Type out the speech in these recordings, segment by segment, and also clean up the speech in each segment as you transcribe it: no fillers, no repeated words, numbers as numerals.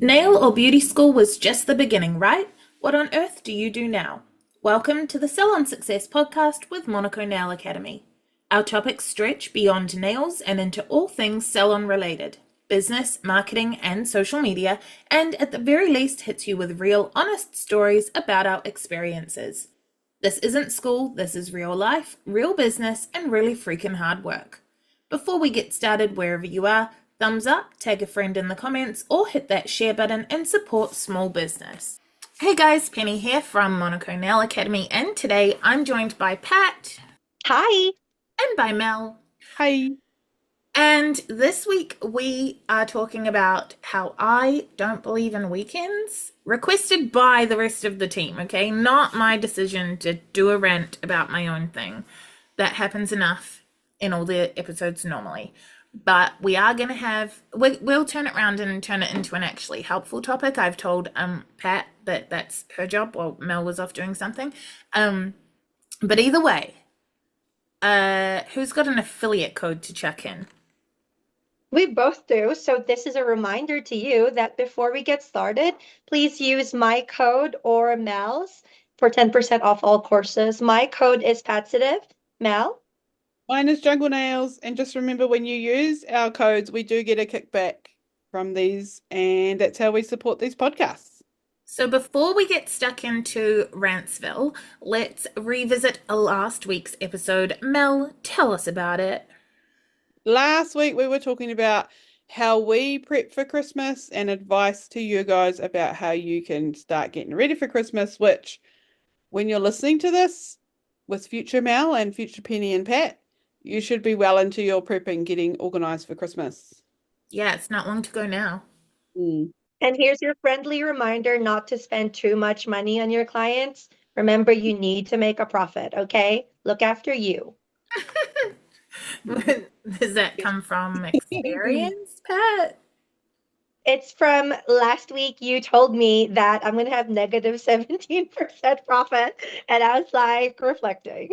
Nail or beauty school was just the beginning, right? What on earth do you do now? Welcome to the Salon Success Podcast with Monaco Nail Academy. Our topics stretch beyond nails and into all things salon related, business, marketing, and social media, and at the very least hits you with real, honest stories about our experiences. This isn't school, this is real life, real business, and really freaking hard work. Before we get started, wherever you are, thumbs up, tag a friend in the comments, or hit that share button and support small business. Hey guys, Penny here from Monaco Nail Academy, and today I'm joined by Pat. Hi. And by Mel. Hi. And this week we are talking about how I don't believe in weekends, requested by the rest of the team, okay? Not my decision to do a rant about my own thing. That happens enough in all the episodes normally. But we are going to have, we'll turn it around and turn it into an actually helpful topic. I've told Pat that that's her job while Mel was off doing something. But either way, who's got an affiliate code to check in? We both do. So this is a reminder to you that before we get started, please use my code or Mel's for 10% off all courses. My code is Patsitive. Mel? Mine is Jungle Nails. And just remember, when you use our codes, we do get a kickback from these. And that's how we support these podcasts. So before we get stuck into Rantsville, let's revisit last week's episode. Mel, tell us about it. Last week, we were talking about how we prep for Christmas and advice to you guys about how you can start getting ready for Christmas, which when you're listening to this with future Mel and future Penny and Pat, you should be well into your prepping, getting organized for Christmas. Yeah, it's not long to go now. And here's your friendly reminder not to spend too much money on your clients. Remember, you need to make a profit, okay? Look after you. Does that come from experience, Pat? It's from last week. You told me that I'm going to have negative 17% profit. And I was like, reflecting.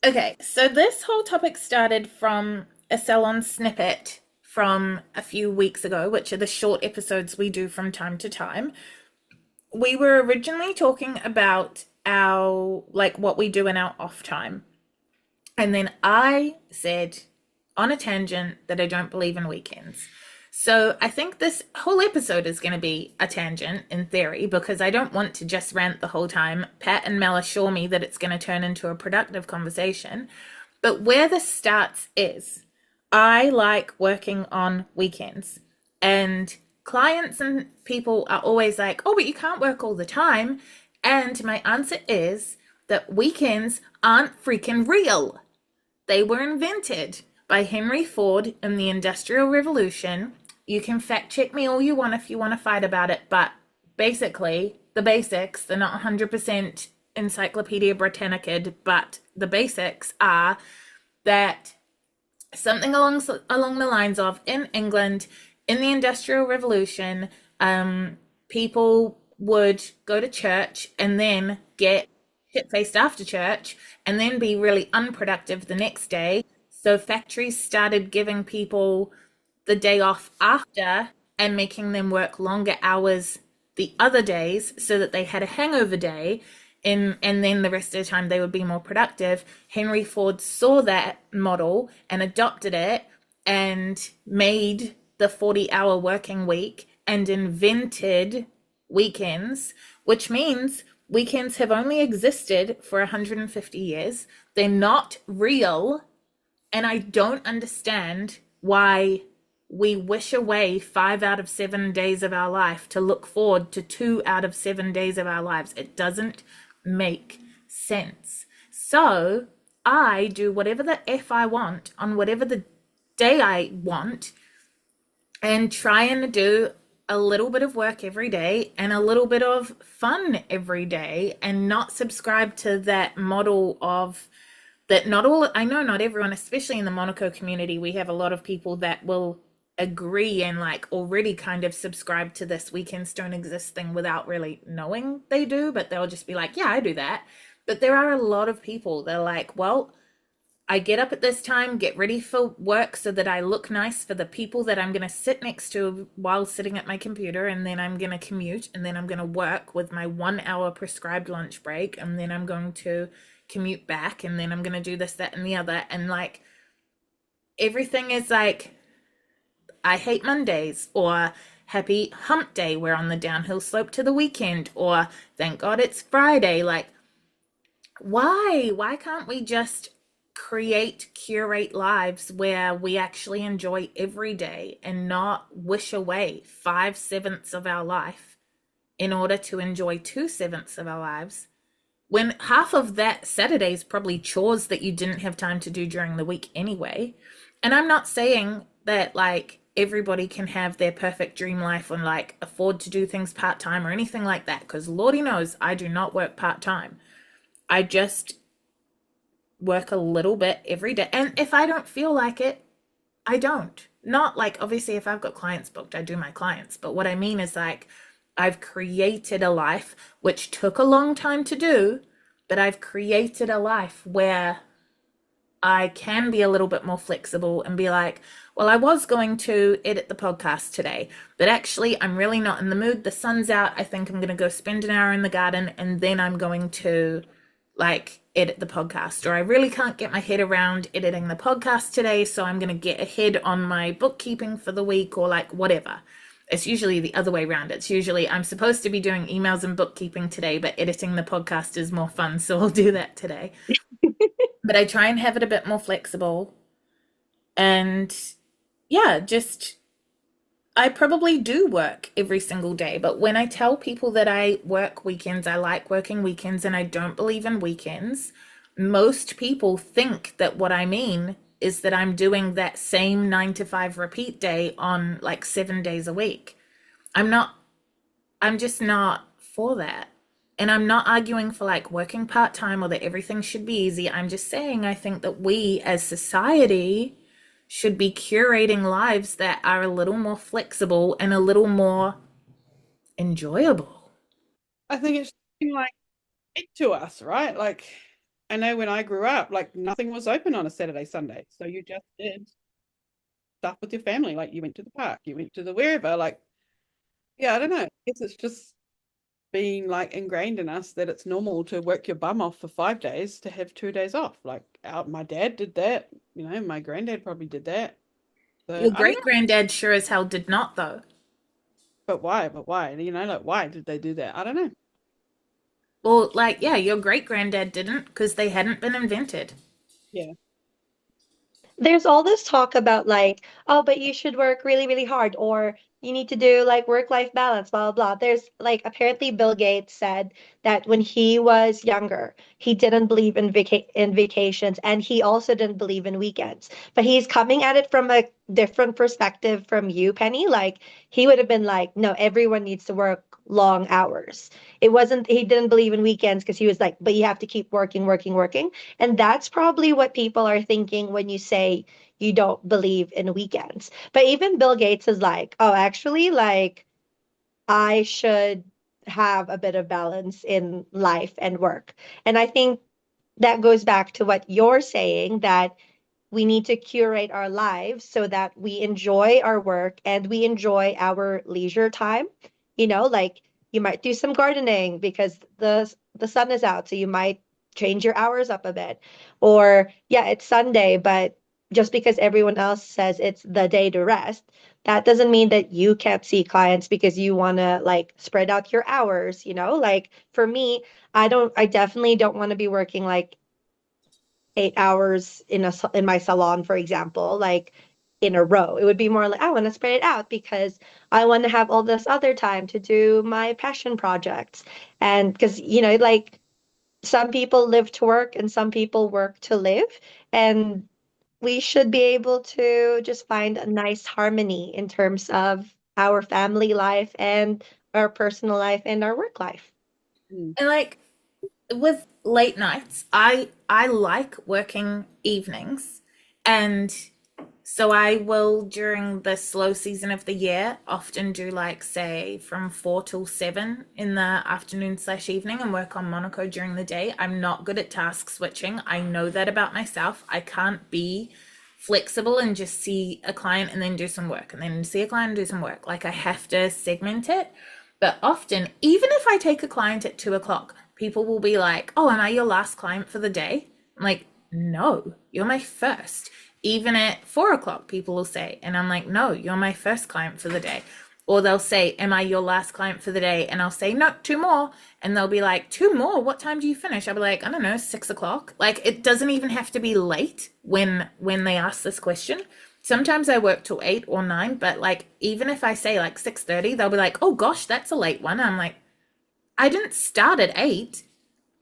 Okay, so this whole topic started from a salon snippet from a few weeks ago, which are the short episodes we do from time to time. We were originally talking about what we do in our off time. And then I said on a tangent that I don't believe in weekends. So I think this whole episode is going to be a tangent in theory, because I don't want to just rant the whole time. Pat and Mel assure me that it's going to turn into a productive conversation. But where this starts is I like working on weekends, and clients and people are always like, oh, but you can't work all the time. And my answer is that weekends aren't freaking real. They were invented by Henry Ford in the Industrial Revolution. You can fact check me all you want if you want to fight about it, but basically the basics, they're not 100% Encyclopedia Britannica, but the basics are that something along the lines of, in England, in the Industrial Revolution, people would go to church and then get shit-faced after church and then be really unproductive the next day. So factories started giving people the day off after and making them work longer hours the other days so that they had a hangover day, and then the rest of the time they would be more productive. Henry Ford saw that model and adopted it and made the 40-hour working week and invented weekends, which means weekends have only existed for 150 years. They're not real, and I don't understand why we wish away 5 out of 7 days of our life to look forward to 2 out of 7 days of our lives. It doesn't make sense. So I do whatever the F I want on whatever the day I want, and try and do a little bit of work every day and a little bit of fun every day, and not subscribe to that model of that. I know not everyone, especially in the Monaco community, we have a lot of people that will agree and already kind of subscribe to this weekends don't exist thing without really knowing they do, but they'll just be like, yeah, I do that. But there are a lot of people that are like, well, I get up at this time, get ready for work so that I look nice for the people that I'm going to sit next to while sitting at my computer, and then I'm going to commute, and then I'm going to work with my 1 hour prescribed lunch break, and then I'm going to commute back, and then I'm going to do this, that, and the other. And like everything is like, I hate Mondays, or happy hump day, we're on the downhill slope to the weekend, or thank God it's Friday. Like, why can't we just curate lives where we actually enjoy every day and not wish away 5/7 of our life in order to enjoy 2/7 of our lives, when half of that Saturday is probably chores that you didn't have time to do during the week anyway? And I'm not saying that like everybody can have their perfect dream life and like afford to do things part-time or anything like that, because Lordy knows I do not work part-time. I just work a little bit every day. And if I don't feel like it, I don't. Not like, obviously, if I've got clients booked, I do my clients. But what I mean is like, I've created a life which took a long time to do, but I've created a life where I can be a little bit more flexible and be like, well, I was going to edit the podcast today, but actually, I'm really not in the mood. The sun's out. I think I'm going to go spend an hour in the garden, and then I'm going to like edit the podcast. Or I really can't get my head around editing the podcast today, so I'm going to get ahead on my bookkeeping for the week, or like whatever. It's usually the other way around. It's usually I'm supposed to be doing emails and bookkeeping today, but editing the podcast is more fun, so I'll do that today. But I try and have it a bit more flexible. And yeah, just I probably do work every single day, but when I tell people that I work weekends, I like working weekends, and I don't believe in weekends, most people think that what I mean is that I'm doing that same 9 to 5 repeat day on like 7 days a week. I'm not, I'm just not for that. And I'm not arguing for like working part time or that everything should be easy. I'm just saying I think that we as society should be curating lives that are a little more flexible and a little more enjoyable. I think it's like it to us, right? Like, I know when I grew up, like nothing was open on a Saturday, Sunday. So you just did stuff with your family. Like you went to the park, you went to the wherever. Like, yeah, I don't know. I guess it's just being like ingrained in us that it's normal to work your bum off for 5 days to have 2 days off. Like my dad did that, my granddad probably did that. So Your I don't great know, granddad sure as hell did not, though. but why? But why? Like why did they do that? I don't know. Well, like, yeah, your great granddad didn't because they hadn't been invented. Yeah. There's all this talk about like, oh, but you should work really, really hard, or you need to do like work-life balance, blah, blah, blah. There's like apparently Bill Gates said that when he was younger, he didn't believe in vacations, and he also didn't believe in weekends. But he's coming at it from a different perspective from you, Penny. Like he would have been like, no, everyone needs to work long hours. It wasn't, he didn't believe in weekends because he was like, but you have to keep working, working, working. And that's probably what people are thinking when you say you don't believe in weekends. But even Bill Gates is like, oh, actually, like I should have a bit of balance in life and work. And I think that goes back to what you're saying, that we need to curate our lives so that we enjoy our work and we enjoy our leisure time. Like you might do some gardening because the sun is out, so you might change your hours up a bit. Or yeah, it's Sunday, but just because everyone else says it's the day to rest, that doesn't mean that you can't see clients because you want to like spread out your hours, Like for me, I definitely don't want to be working like 8 hours in my salon, for example, like in a row. It would be more like I want to spread it out because I want to have all this other time to do my passion projects. And because, like some people live to work and some people work to live. And we should be able to just find a nice harmony in terms of our family life and our personal life and our work life. Mm. And like with late nights, I like working evenings, and So I will, during the slow season of the year, often do like, say, from 4 till 7 in the afternoon slash evening and work on Monaco during the day. I'm not good at task switching. I know that about myself. I can't be flexible and just see a client and then do some work and then see a client and do some work. Like I have to segment it. But often, even if I take a client at 2 o'clock, people will be like, "Oh, am I your last client for the day?" I'm like, "No, you're my first." Even at 4 o'clock, people will say, and I'm like, "No, you're my first client for the day." Or they'll say, "Am I your last client for the day?" And I'll say, "No, two more." And they'll be like, "Two more? What time do you finish?" I'll be like, "I don't know, 6 o'clock." Like it doesn't even have to be late when they ask this question. Sometimes I work till 8 or 9, but like even if I say like 6:30, they'll be like, "Oh gosh, that's a late one." I'm like, I didn't start at 8.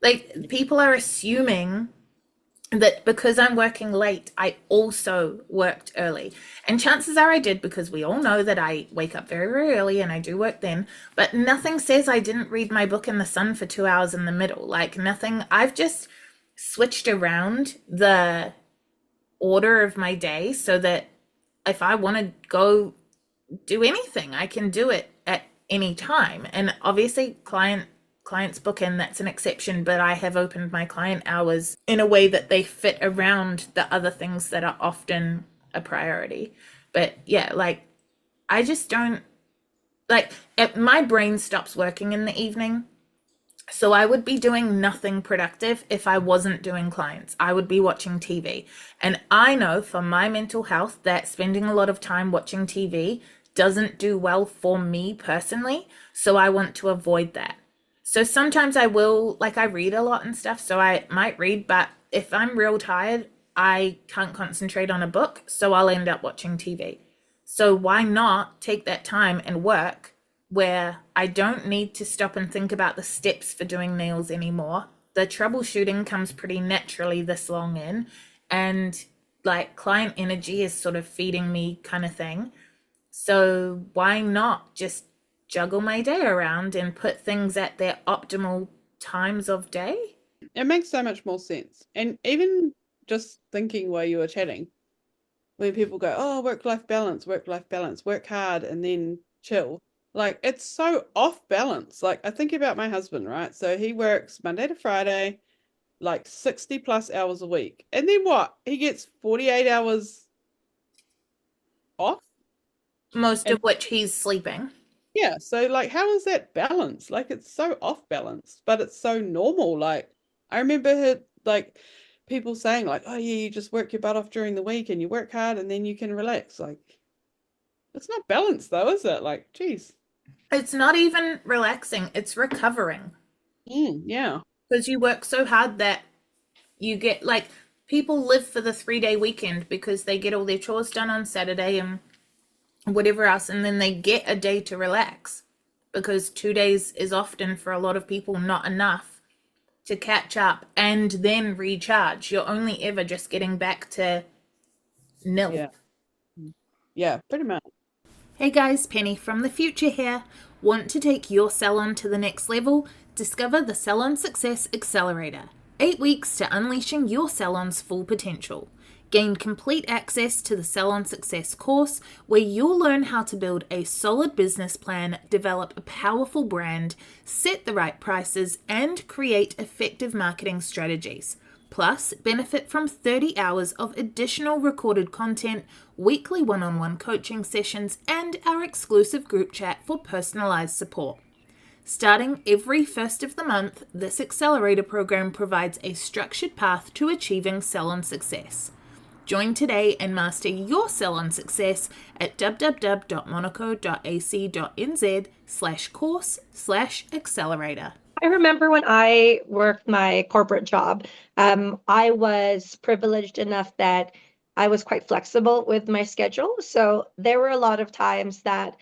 Like people are assuming that because I'm working late, I also worked early. And chances are I did, because we all know that I wake up very, very early and I do work then. But nothing says I didn't read my book in the sun for 2 hours in the middle. Like nothing. I've just switched around the order of my day so that if I want to go do anything, I can do it at any time. And obviously clients book in, that's an exception, but I have opened my client hours in a way that they fit around the other things that are often a priority. But yeah, like I just don't like my brain stops working in the evening. So I would be doing nothing productive if I wasn't doing clients. I would be watching TV. And I know for my mental health that spending a lot of time watching TV doesn't do well for me personally. So I want to avoid that. So sometimes I will, like I read a lot and stuff, so I might read, but if I'm real tired, I can't concentrate on a book, so I'll end up watching TV. So why not take that time and work where I don't need to stop and think about the steps for doing nails anymore? The troubleshooting comes pretty naturally this long in, and like client energy is sort of feeding me kind of thing. So why not just juggle my day around and put things at their optimal times of day? It makes so much more sense. And even just thinking while you were chatting, when people go, "Oh, work-life balance, work hard and then chill." Like it's so off balance. Like I think about my husband, right? So he works Monday to Friday, like 60 plus hours a week. And then what? He gets 48 hours off. Most And of which he's sleeping. yeah, so like how is that balanced? Like it's so off balanced, but it's so normal. Like I remember like people saying like, "Oh yeah, you just work your butt off during the week and you work hard and then you can relax." Like it's not balanced though, is it? Like, geez. It's not even relaxing, it's recovering. Yeah. Because you work so hard that you get like people live for the 3 day weekend because they get all their chores done on Saturday and whatever else, and then they get a day to relax because 2 days is often for a lot of people not enough to catch up and then recharge. You're only ever just getting back to nil. Yeah. Yeah, pretty much. Hey guys, Penny from the future here. Want to take your salon to the next level? Discover the Salon Success Accelerator. 8 weeks to unleashing your salon's full potential. Gain complete access to the Salon Success course, where you'll learn how to build a solid business plan, develop a powerful brand, set the right prices, and create effective marketing strategies. Plus, benefit from 30 hours of additional recorded content, weekly one-on-one coaching sessions, and our exclusive group chat for personalized support. Starting every first of the month, this accelerator program provides a structured path to achieving salon success. Join today and master your salon success at www.monaco.ac.nz/course/accelerator. I remember when I worked my corporate job, I was privileged enough that I was quite flexible with my schedule. So there were a lot of times that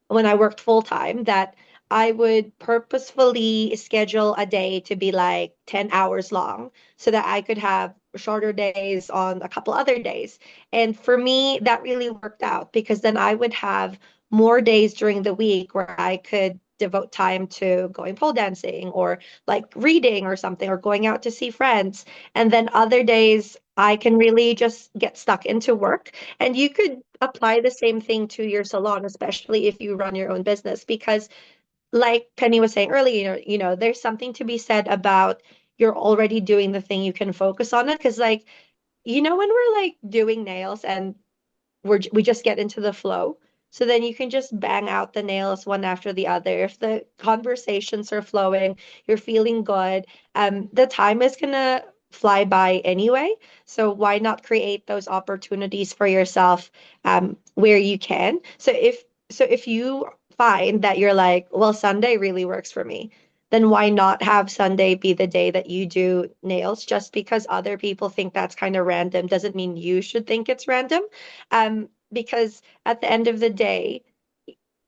when I worked full time that I would purposefully schedule a day to be like 10 hours long so that I could have shorter days on a couple other days. And for me, that really worked out because then I would have more days during the week where I could devote time to going pole dancing or like reading or something or going out to see friends. And then other days I can really just get stuck into work. And you could apply the same thing to your salon, especially if you run your own business, because like Penny was saying earlier, there's something to be said about you're already doing the thing, you can focus on it. Because like, when we're like doing nails and we just get into the flow. So then you can just bang out the nails one after the other. If the conversations are flowing, you're feeling good, the time is gonna fly by anyway. So why not create those opportunities for yourself where you can? So if you find that you're like, well, Sunday really works for me, then why not have Sunday be the day that you do nails? Just because other people think that's kind of random doesn't mean you should think it's random. Because at the end of the day,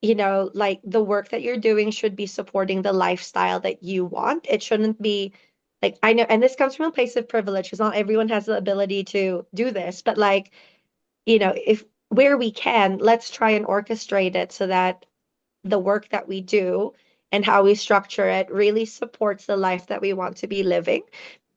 like the work that you're doing should be supporting the lifestyle that you want. It shouldn't be like, I know, and this comes from a place of privilege because not everyone has the ability to do this, but like, if where we can, let's try and orchestrate it so that the work that we do and how we structure it really supports the life that we want to be living.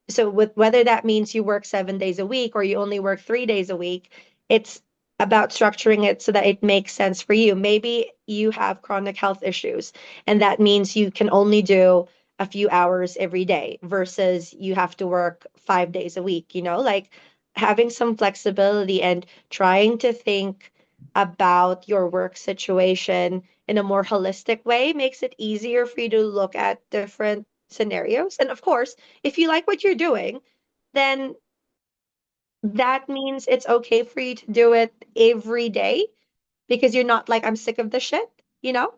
So with whether that means you work 7 days a week or you only work 3 days a week, it's about structuring it so that it makes sense for you. Maybe you have chronic health issues, and that means you can only do a few hours every day versus you have to work 5 days a week, like having some flexibility and trying to think about your work situation in a more holistic way makes it easier for you to look at different scenarios. And of course, if you like what you're doing, then that means it's okay for you to do it every day because you're not like, I'm sick of this shit, you know?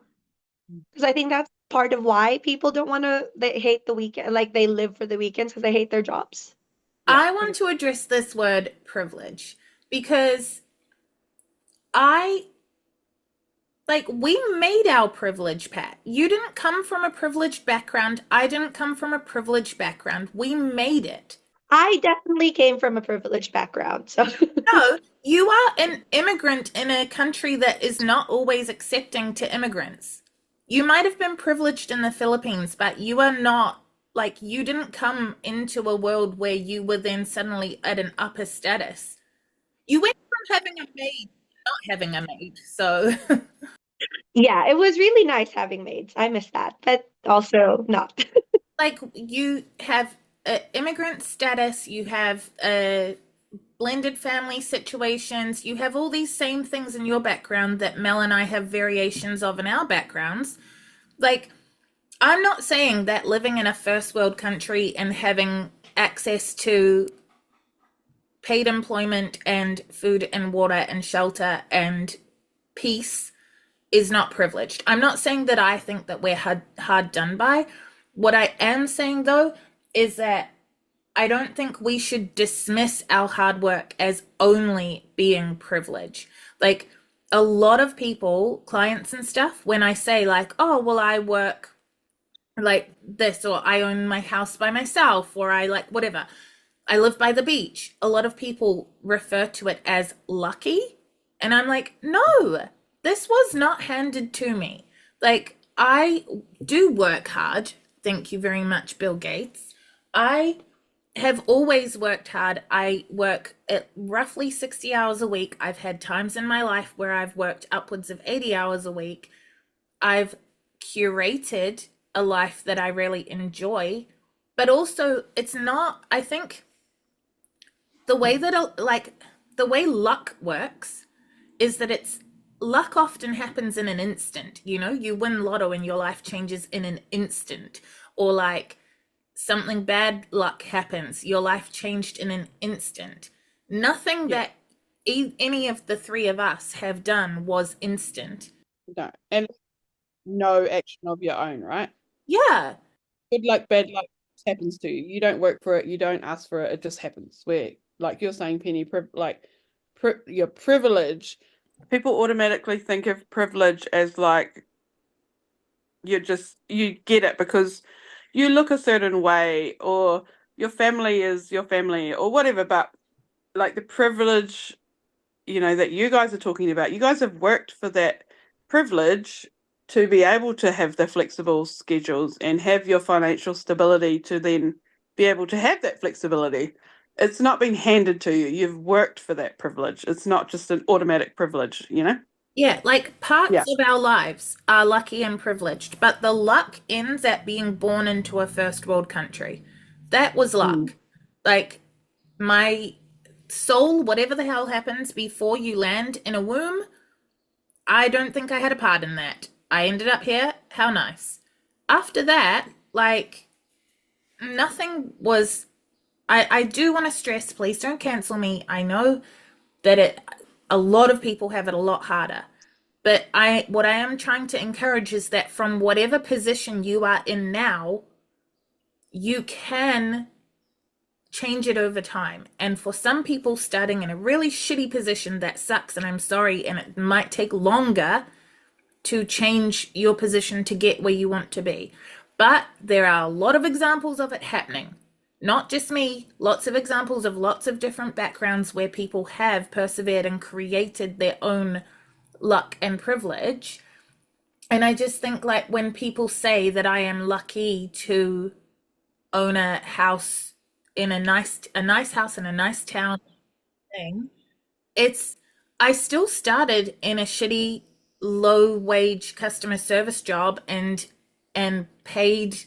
Because I think that's part of why people don't want to, they hate the weekend, like they live for the weekends because they hate their jobs. Yeah. I want to address this word privilege because we made our privilege, Pat. You didn't come from a privileged background. I didn't come from a privileged background. We made it. I definitely came from a privileged background. So No, you are an immigrant in a country that is not always accepting to immigrants. You might have been privileged in the Philippines, but you are not, like, you didn't come into a world where you were then suddenly at an upper status. You went from having a maid to not having a maid. So, yeah, it was really nice having maids. I miss that, but also not. like, you have immigrant status, you have blended family situations, you have all these same things in your background that Mel and I have variations of in our backgrounds. Like, I'm not saying that living in a first world country and having access to paid employment and food and water and shelter and peace is not privileged. I'm not saying that I think that we're hard done by. What I am saying, though, is that I don't think we should dismiss our hard work as only being privilege. Like, a lot of people, clients and stuff, when I say like, oh, well, I work like this, or I own my house by myself, or I like whatever, I live by the beach, a lot of people refer to it as lucky. And I'm like, no, this was not handed to me. Like, I do work hard. Thank you very much, Bill Gates. I have always worked hard. I work at roughly 60 hours a week. I've had times in my life where I've worked upwards of 80 hours a week. I've curated a life that I really enjoy, but also it's not, I think the way that the way luck works is that it's luck often happens in an instant. You win lotto and your life changes in an instant, or like something bad luck happens, your life changed in an instant. Nothing that any of the three of us have done was instant. No, and no action of your own, right? Yeah. Good luck, bad luck happens to you. You don't work for it. You don't ask for it. It just happens. Where, like you're saying, Penny, your privilege, people automatically think of privilege as like you get it because you look a certain way, or your family is your family, or whatever. But like the privilege, that you guys are talking about, you guys have worked for that privilege to be able to have the flexible schedules and have your financial stability to then be able to have that flexibility. It's not been handed to you. You've worked for that privilege. It's not just an automatic privilege, you know? Yeah, like parts Yeah. of our lives are lucky and privileged, but the luck ends at being born into a first world country. That was luck. Like my soul, whatever the hell happens before you land in a womb, I don't think I had a part in that. I ended up here. How nice. After that, like nothing was. I do want to stress, please don't cancel me. I know that a lot of people have it a lot harder. But what I am trying to encourage is that from whatever position you are in now, you can change it over time. And for some people starting in a really shitty position, that sucks, and I'm sorry, and it might take longer to change your position to get where you want to be. But there are a lot of examples of it happening. Not just me, lots of examples of lots of different backgrounds where people have persevered and created their own luck and privilege. And I just think, like, when people say that I am lucky to own a house in a nice house in a nice town thing, I still started in a shitty low wage customer service job and paid,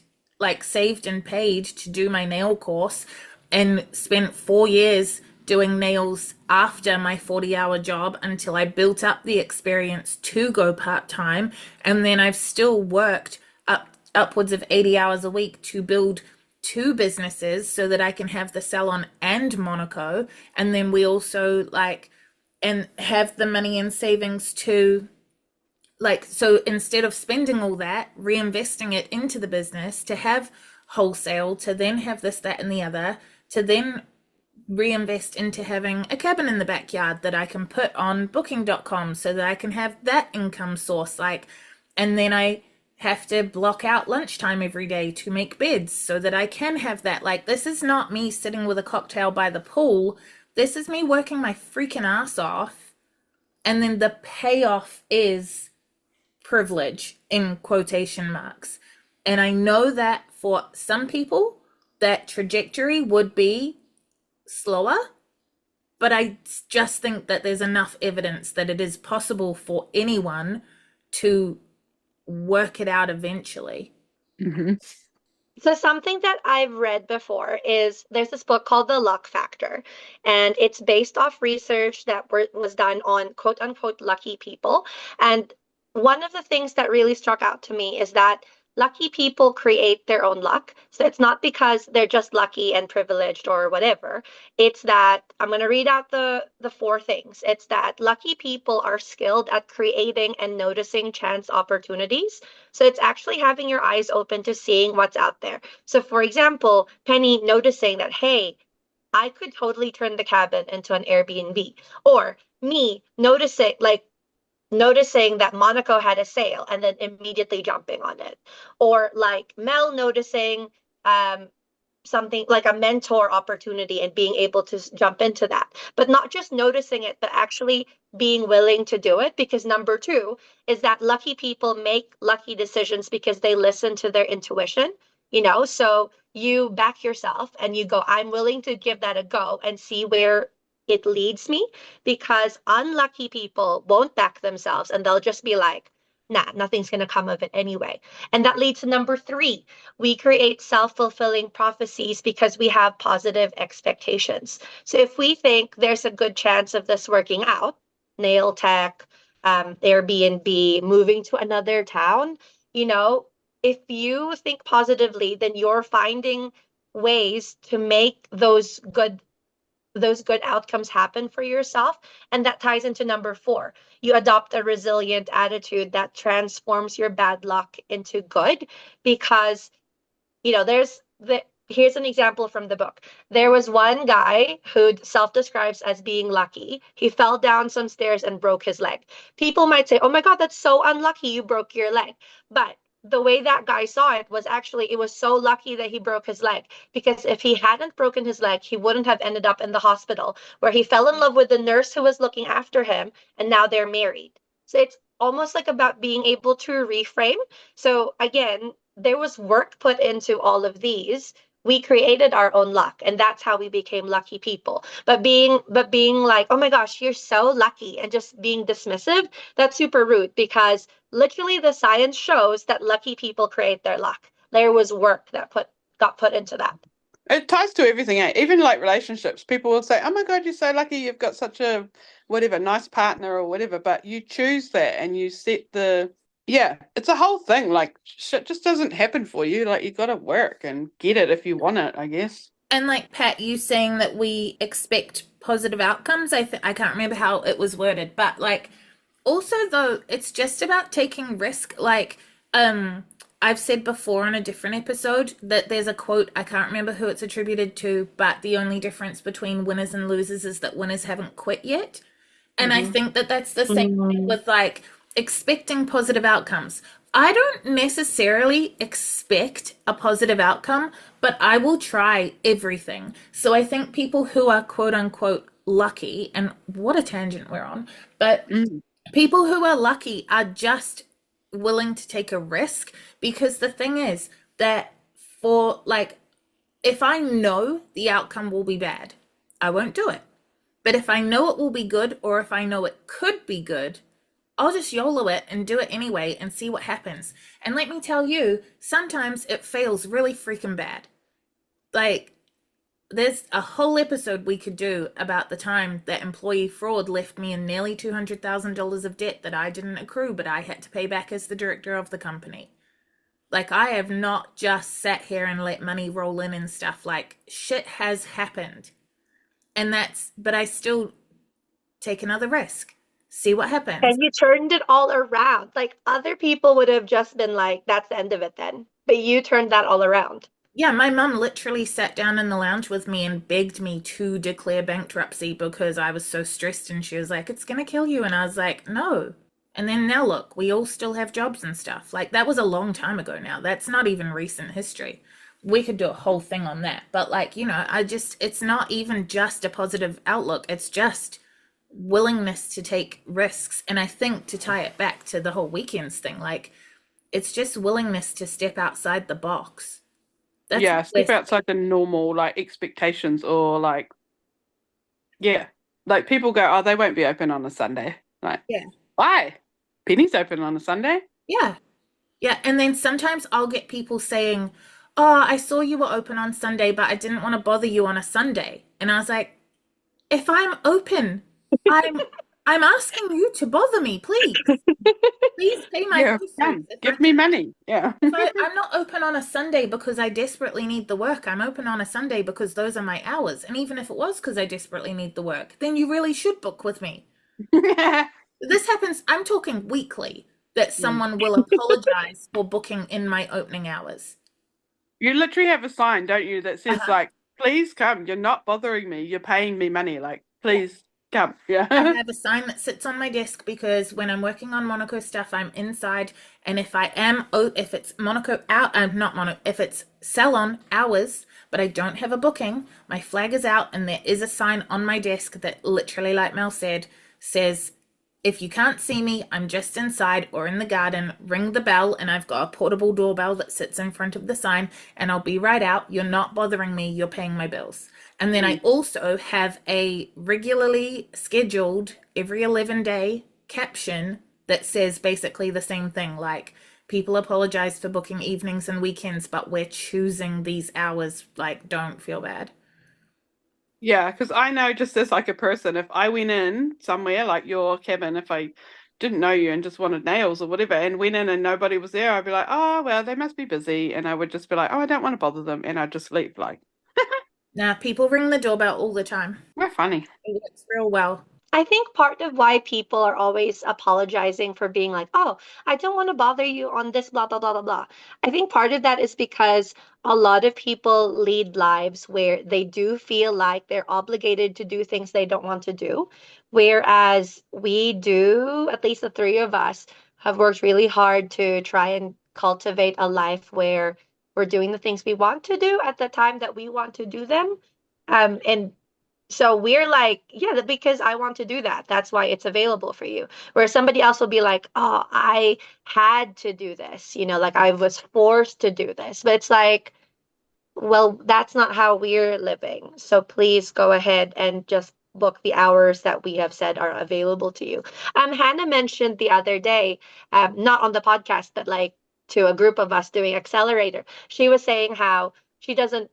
like, saved and paid to do my nail course, and spent 4 years doing nails after my 40-hour job until I built up the experience to go part-time. And then I've still worked upwards of 80 hours a week to build 2 businesses so that I can have the salon and Monaco. And then we also and have the money and savings to, so instead of spending all that, reinvesting it into the business to have wholesale, to then have this, that, and the other, to then reinvest into having a cabin in the backyard that I can put on booking.com so that I can have that income source. And then I have to block out lunchtime every day to make beds so that I can have that. This is not me sitting with a cocktail by the pool. This is me working my freaking ass off. And then the payoff is privilege, in quotation marks. And I know that for some people, that trajectory would be slower, but I just think that there's enough evidence that it is possible for anyone to work it out eventually. Mm-hmm. So something that I've read before is there's this book called The Luck Factor, and it's based off research that was done on quote unquote lucky people. And one of the things that really struck out to me is that lucky people create their own luck. So it's not because they're just lucky and privileged or whatever. It's that I'm going to read out the 4 things. It's that lucky people are skilled at creating and noticing chance opportunities. So it's actually having your eyes open to seeing what's out there. So for example, Penny noticing that, hey, I could totally turn the cabin into an Airbnb. Or me noticing that Monaco had a sale and then immediately jumping on it. Or like Mel noticing something like a mentor opportunity and being able to jump into that. But not just noticing it, but actually being willing to do it. Because number 2 is that lucky people make lucky decisions because they listen to their intuition, so you back yourself and you go, I'm willing to give that a go and see where it leads me, because unlucky people won't back themselves and they'll just be like, nah, nothing's going to come of it anyway. And that leads to number 3. We create self-fulfilling prophecies because we have positive expectations. So if we think there's a good chance of this working out, nail tech, Airbnb, moving to another town, if you think positively, then you're finding ways to make those good outcomes happen for yourself. And that ties into number 4. You adopt a resilient attitude that transforms your bad luck into good, because, here's an example from the book. There was one guy who self-describes as being lucky. He fell down some stairs and broke his leg. People might say, oh my God, that's so unlucky you broke your leg. But the way that guy saw it was actually, it was so lucky that he broke his leg, because if he hadn't broken his leg, he wouldn't have ended up in the hospital where he fell in love with the nurse who was looking after him, and now they're married. So almost like about being able to reframe. So again, there was work put into all of these. We created our own luck, and that's how we became lucky people. But being like, oh my gosh, you're so lucky, and just being dismissive, that's super rude, because literally the science shows that lucky people create their luck. There was work that got put into that. It ties to everything, eh? Even like relationships. People will say, "Oh my God, you're so lucky. You've got such a whatever nice partner or whatever." But you choose that and you set it's a whole thing. Like shit just doesn't happen for you. Like you got to work and get it if you want it, I guess. And like Pat, you saying that we expect positive outcomes, I can't remember how it was worded, but like also though, it's just about taking risk. Like, I've said before on a different episode that there's a quote, I can't remember who it's attributed to, but the only difference between winners and losers is that winners haven't quit yet. And I think that that's the same thing with like expecting positive outcomes. I don't necessarily expect a positive outcome, but I will try everything. So I think people who are quote unquote lucky, and what a tangent we're on, but people who are lucky are just willing to take a risk, because the thing is that for like, if I know the outcome will be bad, I won't do it. But if I know it will be good, or if I know it could be good, I'll just YOLO it and do it anyway and see what happens. And let me tell you, sometimes it fails really freaking bad. Like, there's a whole episode we could do about the time that employee fraud left me in nearly $200,000 of debt that I didn't accrue, but I had to pay back as the director of the company. Like, I have not just sat here and let money roll in and stuff. Like, shit has happened. And but I still take another risk. See what happens. And you turned it all around. Like other people would have just been like, that's the end of it then. But you turned that all around. Yeah, my mum literally sat down in the lounge with me and begged me to declare bankruptcy because I was so stressed, and she was like, it's going to kill you. And I was like, no. And then now look, we all still have jobs and stuff. Like, that was a long time ago now. That's not even recent history. We could do a whole thing on that. But like, you know, it's not even just a positive outlook. It's just willingness to take risks. And I think to tie it back to the whole weekends thing, like, it's just willingness to step outside the box. That's step outside the normal like expectations, or like like people go, oh, they won't be open on a Sunday. Like, why? Penny's open on a Sunday. Yeah. And then sometimes I'll get people saying, oh, I saw you were open on Sunday, but I didn't want to bother you on a Sunday. And I was like, if I'm open, I'm asking you to bother me, please. Please pay my fees. Give me money. Yeah. I'm not open on a Sunday because I desperately need the work. I'm open on a Sunday because those are my hours. And even if it was because I desperately need the work, then you really should book with me. This happens, I'm talking weekly, that someone will apologize for booking in my opening hours. You literally have a sign, don't you, that says like, please come. You're not bothering me. You're paying me money. Like, please come. Yeah. I have a sign that sits on my desk because when I'm working on Monaco stuff, I'm inside. And if it's Monaco out, if it's salon hours, but I don't have a booking, my flag is out and there is a sign on my desk that literally, like Mel said, says, if you can't see me, I'm just inside or in the garden, ring the bell, and I've got a portable doorbell that sits in front of the sign, and I'll be right out. You're not bothering me. You're paying my bills. And then I also have a regularly scheduled every 11-day caption that says basically the same thing. Like, people apologize for booking evenings and weekends, but we're choosing these hours. Like, don't feel bad. Yeah, because I know just as like a person, if I went in somewhere like your cabin, if I didn't know you and just wanted nails or whatever, and went in and nobody was there, I'd be like, oh, well, they must be busy. And I would just be like, oh, I don't want to bother them. And I'd just leave. Like, nah, people ring the doorbell all the time. We're funny. It works real well. I think part of why people are always apologizing for being like, oh, I don't want to bother you on this, blah, blah, blah, blah, blah. I think part of that is because a lot of people lead lives where they do feel like they're obligated to do things they don't want to do. Whereas we do, at least the three of us, have worked really hard to try and cultivate a life where we're doing the things we want to do at the time that we want to do them. And So we're like, yeah, because I want to do that. That's why it's available for you. Where somebody else will be like, oh, I had to do this, like I was forced to do this. But it's like, well, that's not how we're living. So please go ahead and just book the hours that we have said are available to you. Hannah mentioned the other day, not on the podcast, but like to a group of us doing Accelerator. She was saying how she doesn't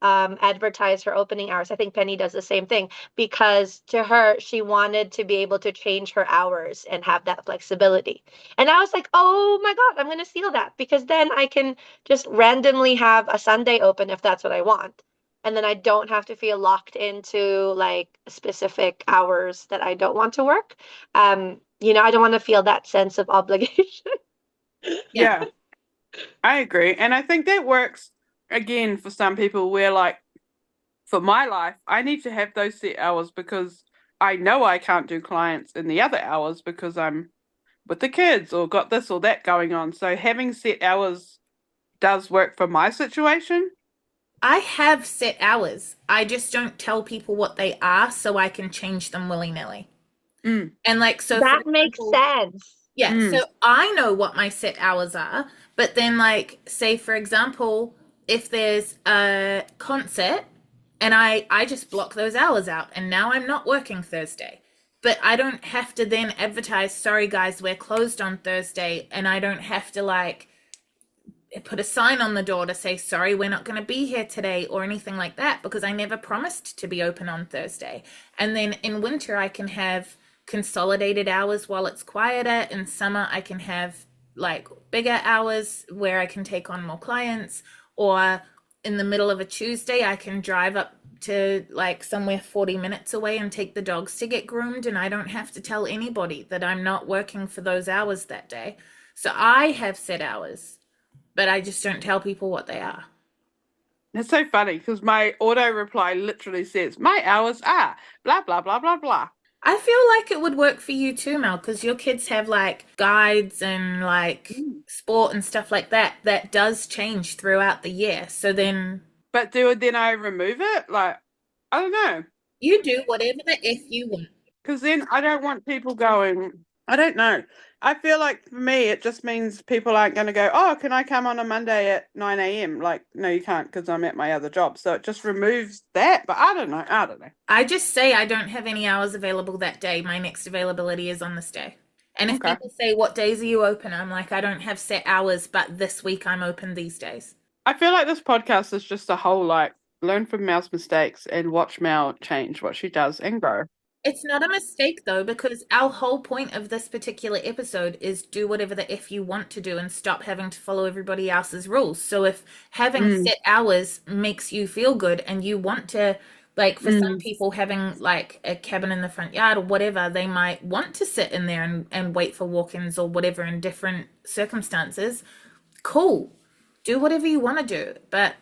advertise her opening hours. I think Penny does the same thing because to her, she wanted to be able to change her hours and have that flexibility. And I was like, oh my God, I'm going to steal that because then I can just randomly have a Sunday open if that's what I want. And then I don't have to feel locked into like specific hours that I don't want to work. I don't want to feel that sense of obligation. Yeah, I agree. And I think that works again for some people where like for my life, I need to have those set hours because I know I can't do clients in the other hours because I'm with the kids or got this or that going on. So having set hours does work for my situation. I have set hours. I just don't tell people what they are so I can change them willy-nilly. Mm. And like, so That for makes example, sense. yeah, Mm. so I know what my set hours are, but then like, say for example, if there's a concert and I just block those hours out and now I'm not working Thursday. But I don't have to then advertise, sorry guys, we're closed on Thursday, and I don't have to like put a sign on the door to say, sorry, we're not going to be here today or anything like that because I never promised to be open on Thursday. And then in winter, I can have consolidated hours while it's quieter. In summer, I can have like bigger hours where I can take on more clients. Or in the middle of a Tuesday, I can drive up to like somewhere 40 minutes away and take the dogs to get groomed. And I don't have to tell anybody that I'm not working for those hours that day. So I have set hours, but I just don't tell people what they are. It's so funny because my auto reply literally says, my hours are blah, blah, blah, blah, blah. I feel like it would work for you too, Mel, because your kids have like guides and like sport and stuff like that that does change throughout the year. So then But then I remove it? Like, I don't know. you do whatever the F you want. Because then I don't want people going, I don't know. I feel like for me, it just means people aren't going to go, oh, can I come on a Monday at 9 a.m.? Like, no, you can't because I'm at my other job. So it just removes that. But I don't know. I just say I don't have any hours available that day. My next availability is on this day. And if Okay. people say, what days are you open? I'm like, I don't have set hours, but this week I'm open these days. I feel like this podcast is just a whole, like, learn from Mel's mistakes and watch Mel change what she does and grow. It's not a mistake though, because our whole point of this particular episode is do whatever the F you want to do and stop having to follow everybody else's rules. So if having set hours makes you feel good and you want to, like for some people having like a cabin in the front yard or whatever, they might want to sit in there and wait for walk-ins or whatever in different circumstances. Cool. Do whatever you want to do. But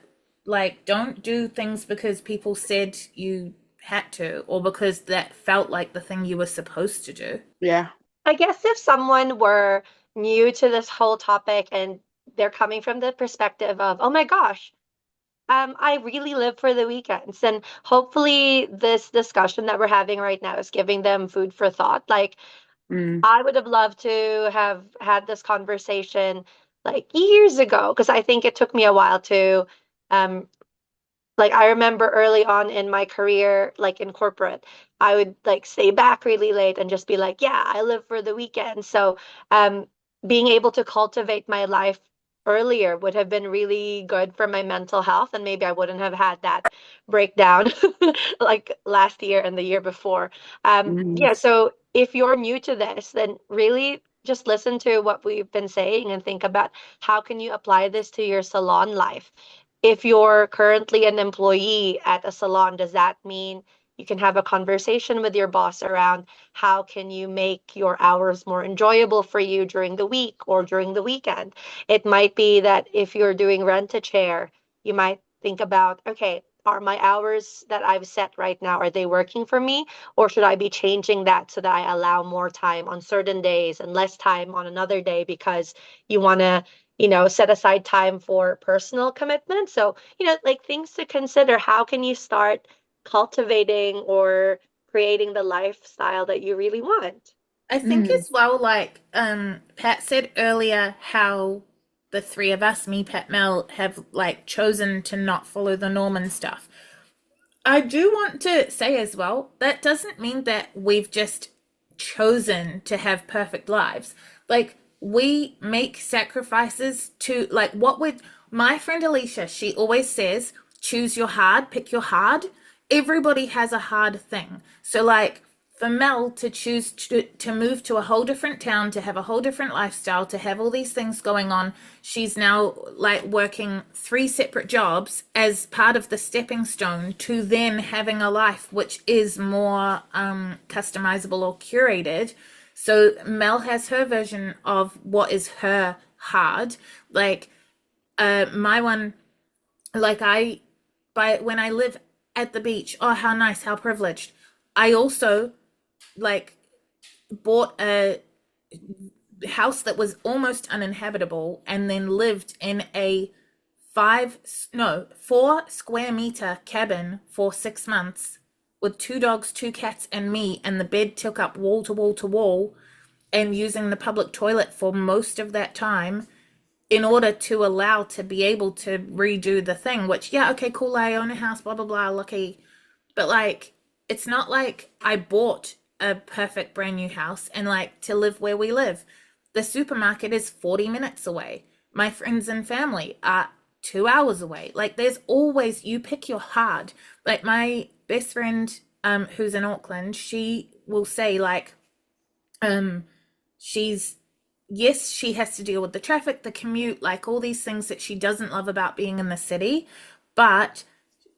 like don't do things because people said you had to or because that felt like the thing you were supposed to do. Yeah. I guess if someone were new to this whole topic and they're coming from the perspective of, oh my gosh, I really live for the weekends. And hopefully this discussion that we're having right now is giving them food for thought. Like I would have loved to have had this conversation like years ago, because I think it took me a while to like I remember early on in my career, like in corporate, I would like stay back really late and just be like, yeah, I live for the weekend. So being able to cultivate my life earlier would have been really good for my mental health. And maybe I wouldn't have had that breakdown like last year and the year before. Yeah, so if you're new to this, then really just listen to what we've been saying and think about how can you apply this to your salon life. If you're currently an employee at a salon, does that mean you can have a conversation with your boss around how can you make your hours more enjoyable for you during the week or during the weekend? It might be that if you're doing rent a chair, you might think about, okay, are my hours that I've set right now, are they working for me? Or should I be changing that so that I allow more time on certain days and less time on another day because you want to set aside time for personal commitment. So, like things to consider. How can you start cultivating or creating the lifestyle that you really want. I think as well, like Pat said earlier, how the three of us, me, Pat, Mel, have like chosen to not follow the norm and stuff. I do want to say as well, that doesn't mean that we've just chosen to have perfect lives. Like, we make sacrifices to, like, what would my friend Alicia, she always says, choose your hard, pick your hard. Everybody has a hard thing. So, like, for Mel to choose to move to a whole different town, to have a whole different lifestyle, to have all these things going on, she's now like working 3 separate jobs as part of the stepping stone to then having a life which is more customizable or curated. So Mel has her version of what is her hard. Like my one, like when I live at the beach, oh, how nice, how privileged. I also like bought a house that was almost uninhabitable and then lived in a 4 square meter cabin for 6 months with 2 dogs, 2 cats, and me, and the bed took up wall to wall to wall, and using the public toilet for most of that time in order to allow to be able to redo the thing, which, yeah, okay, cool, I own a house, blah, blah, blah, lucky. But, like, it's not like I bought a perfect brand new house and, like, to live where we live. The supermarket is 40 minutes away. My friends and family are 2 hours away. Like, there's always, you pick your hard. Like, my best friend, who's in Auckland, she will say, like, yes, she has to deal with the traffic, the commute, like all these things that she doesn't love about being in the city. But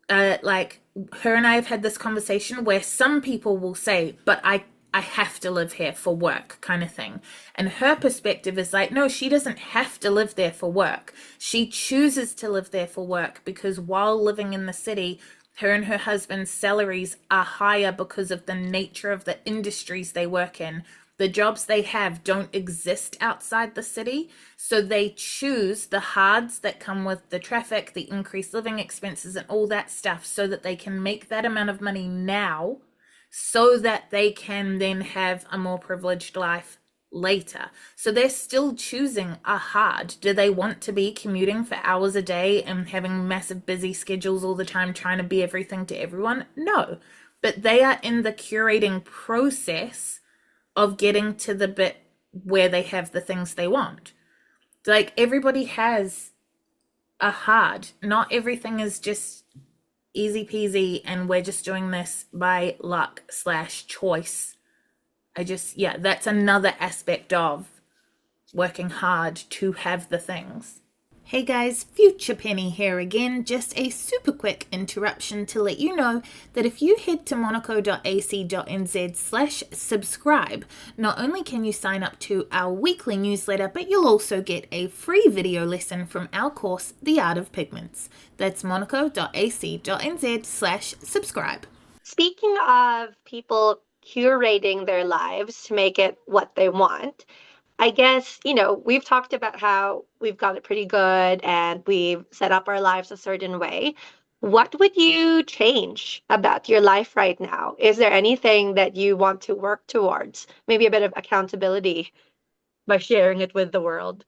like her and I have had this conversation where some people will say, but I have to live here for work, kind of thing. And her perspective is like, no, she doesn't have to live there for work. She chooses to live there for work because while living in the city, her and her husband's salaries are higher because of the nature of the industries they work in. The jobs they have don't exist outside the city, so they choose the hards that come with the traffic, the increased living expenses, and all that stuff so that they can make that amount of money now so that they can then have a more privileged life later. So they're still choosing a hard. Do they want to be commuting for hours a day and having massive busy schedules all the time trying to be everything to everyone? No. But they are in the curating process of getting to the bit where they have the things they want. Like, everybody has a hard. Not everything is just easy peasy and we're just doing this by luck / choice. That's another aspect of working hard to have the things. Hey guys, Future Penny here again. Just a super quick interruption to let you know that if you head to monaco.ac.nz/subscribe, not only can you sign up to our weekly newsletter, but you'll also get a free video lesson from our course, The Art of Pigments. That's monaco.ac.nz/subscribe. Speaking of people curating their lives to make it what they want, I guess, we've talked about how we've got it pretty good and we've set up our lives a certain way. What would you change about your life right now? Is there anything that you want to work towards? Maybe a bit of accountability by sharing it with the world.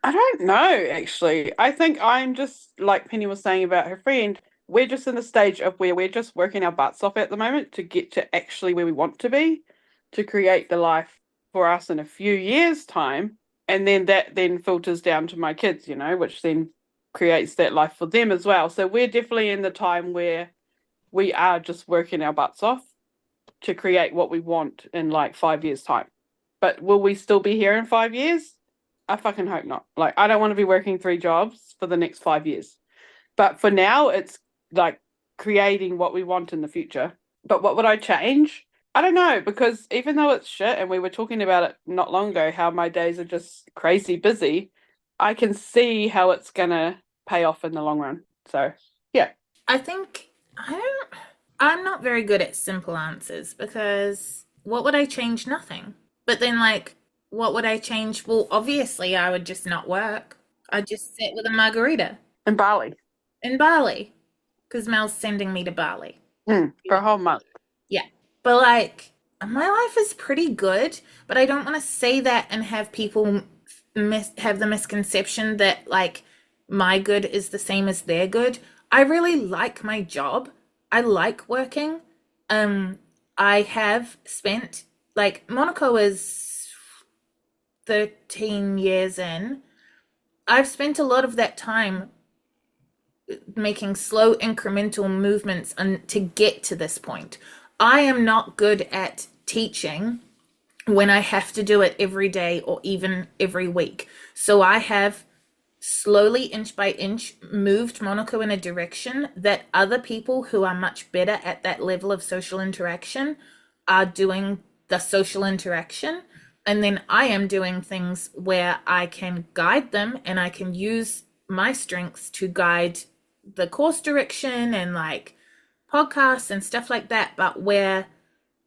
I don't know, actually. I think I'm just, like Penny was saying about her friend, we're just in the stage of where we're just working our butts off at the moment to get to actually where we want to be, to create the life for us in a few years' time. And then that then filters down to my kids, which then creates that life for them as well. So we're definitely in the time where we are just working our butts off to create what we want in like 5 years' time. But will we still be here in 5 years? I fucking hope not. Like, I don't want to be working 3 jobs for the next 5 years. But for now, it's like creating what we want in the future. But what would I change? I don't know, because even though it's shit, and we were talking about it not long ago, how my days are just crazy busy, I can see how it's going to pay off in the long run. So, yeah. I think I'm not very good at simple answers because what would I change? Nothing. But then, like, what would I change? Well, obviously, I would just not work. I'd just sit with a margarita. In Bali. In Bali. Because Mel's sending me to Bali. For a whole month. Yeah. But like my life is pretty good, but I don't want to say that and have people have the misconception that like my good is the same as their good. I really like my job. I like working. Um, I have spent like Monaco is 13 years in. I've spent a lot of that time making slow incremental movements to get to this point. I am not good at teaching when I have to do it every day or even every week. So I have slowly, inch by inch, moved Monaco in a direction that other people who are much better at that level of social interaction are doing the social interaction. And then I am doing things where I can guide them and I can use my strengths to guide the course direction and like podcasts and stuff like that. But where,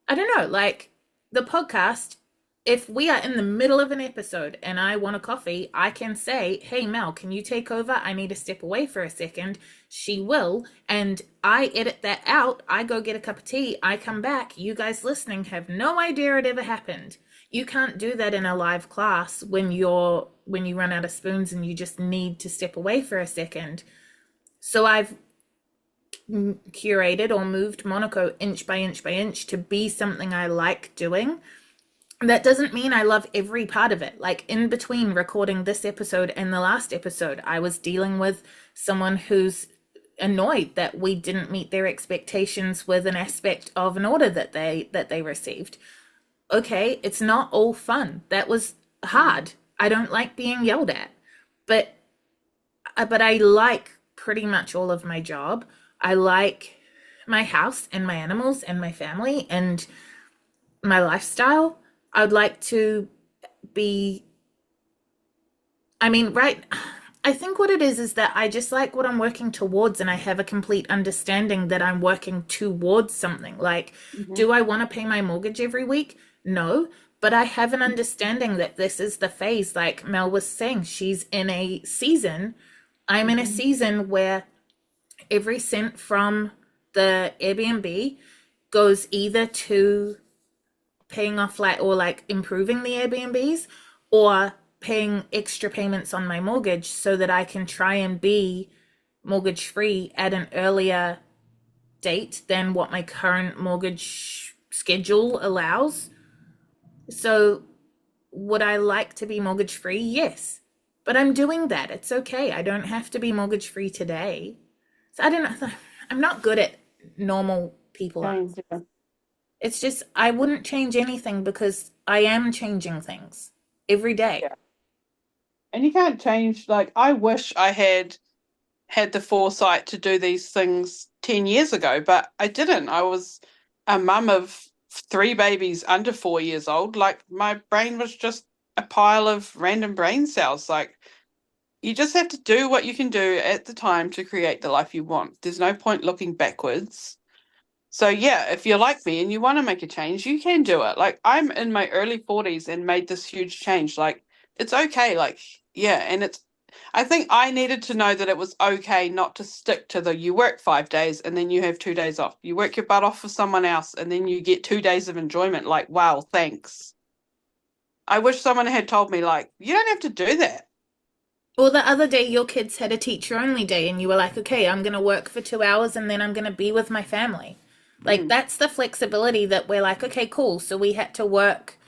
I don't know, like the podcast, if we are in the middle of an episode and I want a coffee, I can say, hey, Mel, can you take over? I need to step away for a second. She will. And I edit that out. I go get a cup of tea. I come back. You guys listening have no idea it ever happened. You can't do that in a live class when you run out of spoons and you just need to step away for a second. So I've curated or moved Monaco inch by inch by inch to be something I like doing. That doesn't mean I love every part of it. Like in between recording this episode and the last episode, I was dealing with someone who's annoyed that we didn't meet their expectations with an aspect of an order that they received. Okay, it's not all fun. That was hard. I don't like being yelled at. But I like pretty much all of my job. I like my house and my animals and my family and my lifestyle. I'd like to be, I mean, right, I think what it is that I just like what I'm working towards and I have a complete understanding that I'm working towards something. Like, do I want to pay my mortgage every week? No, but I have an understanding that this is the phase, like Mel was saying, she's in a season. I'm in a season where every cent from the Airbnb goes either to paying off like or like improving the Airbnbs or paying extra payments on my mortgage so that I can try and be mortgage free at an earlier date than what my current mortgage schedule allows. So would I like to be mortgage free? Yes. But I'm doing that. It's okay. I don't have to be mortgage free today. So I don't know. I'm not good at normal people. It's just I wouldn't change anything because I am changing things every day. Yeah. And you can't change, like, I wish I had the foresight to do these things 10 years ago, but I didn't. I was a mum of 3 babies under 4 years old. Like, my brain was just a pile of random brain cells. Like, you just have to do what you can do at the time to create the life you want. There's no point looking backwards. So yeah, if you're like me and you want to make a change, you can do it. Like, I'm in my early 40s and made this huge change. Like, it's okay. Like, yeah, and I think I needed to know that it was okay not to stick to you work 5 days and then you have 2 days off. You work your butt off for someone else and then you get 2 days of enjoyment. Like, wow, thanks. I wish someone had told me, like, you don't have to do that. Or the other day your kids had a teacher only day and you were like, okay, I'm going to work for 2 hours and then I'm going to be with my family. Like, that's the flexibility that we're like, okay, cool. So we had to work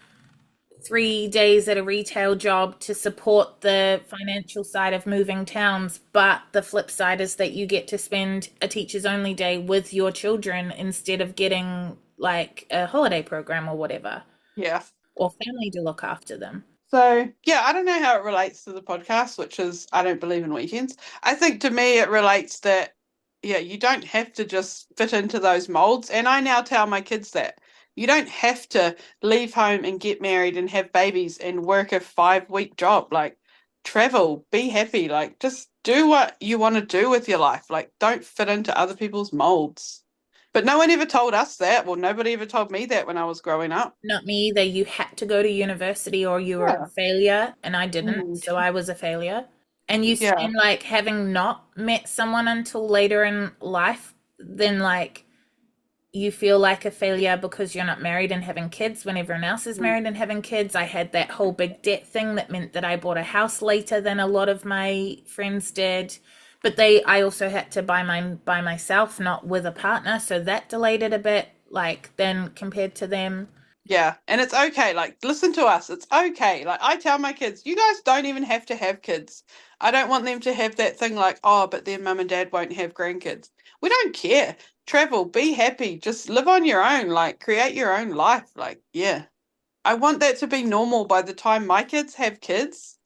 3 days at a retail job to support the financial side of moving towns. But the flip side is that you get to spend a teacher's only day with your children instead of getting like a holiday program or whatever. Yeah. Or family to look after them. So, yeah, I don't know how it relates to the podcast, which is I don't believe in weekends. I think to me it relates that, yeah, you don't have to just fit into those molds. And I now tell my kids that you don't have to leave home and get married and have babies and work a 5-week job. Like, travel, be happy, like, just do what you want to do with your life. Like, don't fit into other people's molds. But no one ever told us that. Well, nobody ever told me that when I was growing up. Not me either. You had to go to university or you were a failure, and I didn't, so I was a failure. And you seem like having not met someone until later in life, then like you feel like a failure because you're not married and having kids when everyone else is Mm. married and having kids. I had that whole big debt thing that meant that I bought a house later than a lot of my friends did. But I also had to buy mine by myself, not with a partner, so that delayed it a bit, like, then compared to them. Yeah, and it's okay. Like, listen to us. It's okay. Like, I tell my kids, you guys don't even have to have kids. I don't want them to have that thing like, oh, but their mum and dad won't have grandkids. We don't care. Travel, be happy, just live on your own, like, create your own life. Like, yeah. I want that to be normal by the time my kids have kids.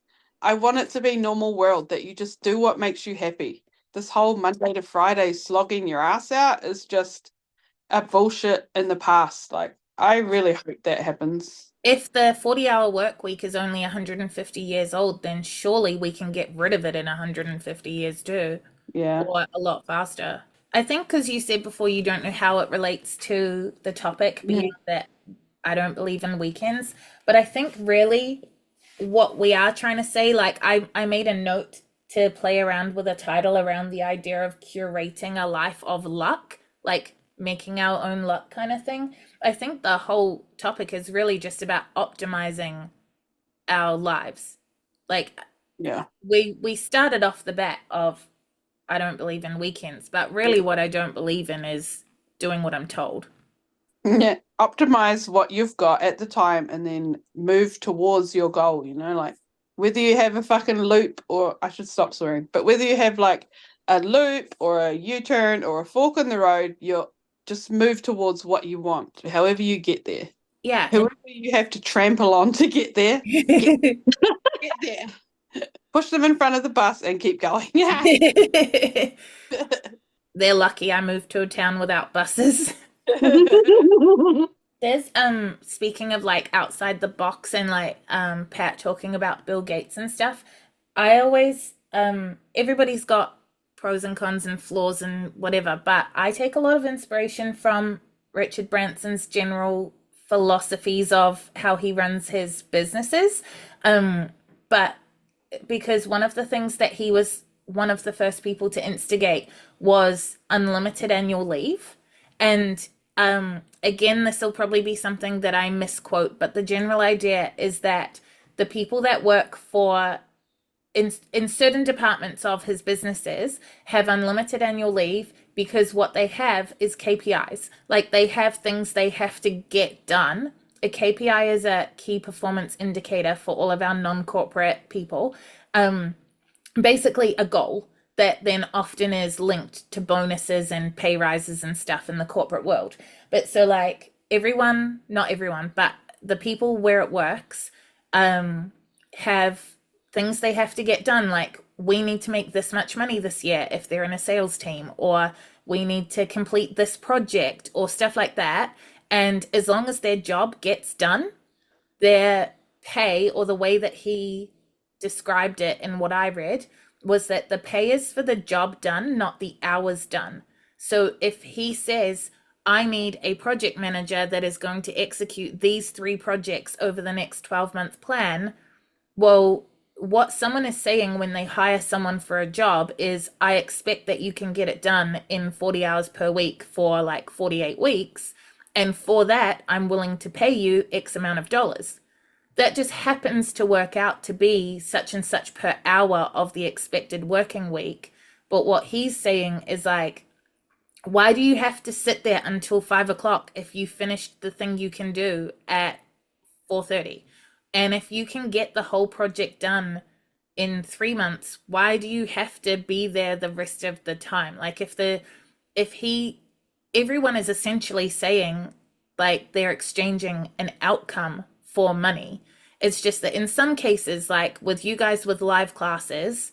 I want it to be normal world that you just do what makes you happy. This whole Monday to Friday slogging your ass out is just a bullshit in the past. Like, I really hope that happens. If the 40-hour work week is only 150 years old, then surely we can get rid of it in 150 years too, Yeah. or a lot faster. I think because you said before you don't know how it relates to the topic being that I don't believe in weekends, but I think really what we are trying to say, like I made a note to play around with a title around the idea of curating a life of luck, like making our own luck kind of thing. I think the whole topic is really just about optimizing our lives. Like Yeah. we started off the bat of I don't believe in weekends, but really what I don't believe in is doing what I'm told. Yeah. Optimize what you've got at the time and then move towards your goal, like whether you have a fucking loop or I should stop swearing, but whether you have like a loop or a U-turn or a fork in the road, you're just move towards what you want, however you get there. Yeah. Whoever you have to trample on to get there, get there. Push them in front of the bus and keep going. Yeah. They're lucky I moved to a town without buses. There's speaking of like outside the box and like Pat talking about Bill Gates and stuff, I always everybody's got pros and cons and flaws and whatever, but I take a lot of inspiration from Richard Branson's general philosophies of how he runs his businesses. But because one of the things that he was one of the first people to instigate was unlimited annual leave. And again, this will probably be something that I misquote, but the general idea is that the people that work for in certain departments of his businesses have unlimited annual leave because what they have is KPIs. Like they have things they have to get done. A KPI is a key performance indicator for all of our non-corporate people. Basically a goal that then often is linked to bonuses and pay rises and stuff in the corporate world. But so like everyone, not everyone, but the people where it works have things they have to get done. Like we need to make this much money this year if they're in a sales team, or we need to complete this project or stuff like that. And as long as their job gets done, their pay, or the way that he described it in what I read, was that the pay is for the job done, not the hours done. So if he says, I need a project manager that is going to execute these 3 projects over the next 12-month plan, well, what someone is saying when they hire someone for a job is, I expect that you can get it done in 40 hours per week for like 48 weeks. And for that, I'm willing to pay you X amount of dollars. That just happens to work out to be such and such per hour of the expected working week. But what he's saying is like, why do you have to sit there until 5 o'clock if you finished the thing you can do at 4:30? And if you can get the whole project done in 3 months, why do you have to be there the rest of the time? Like everyone is essentially saying like they're exchanging an outcome for money. It's just that in some cases, like with you guys with live classes,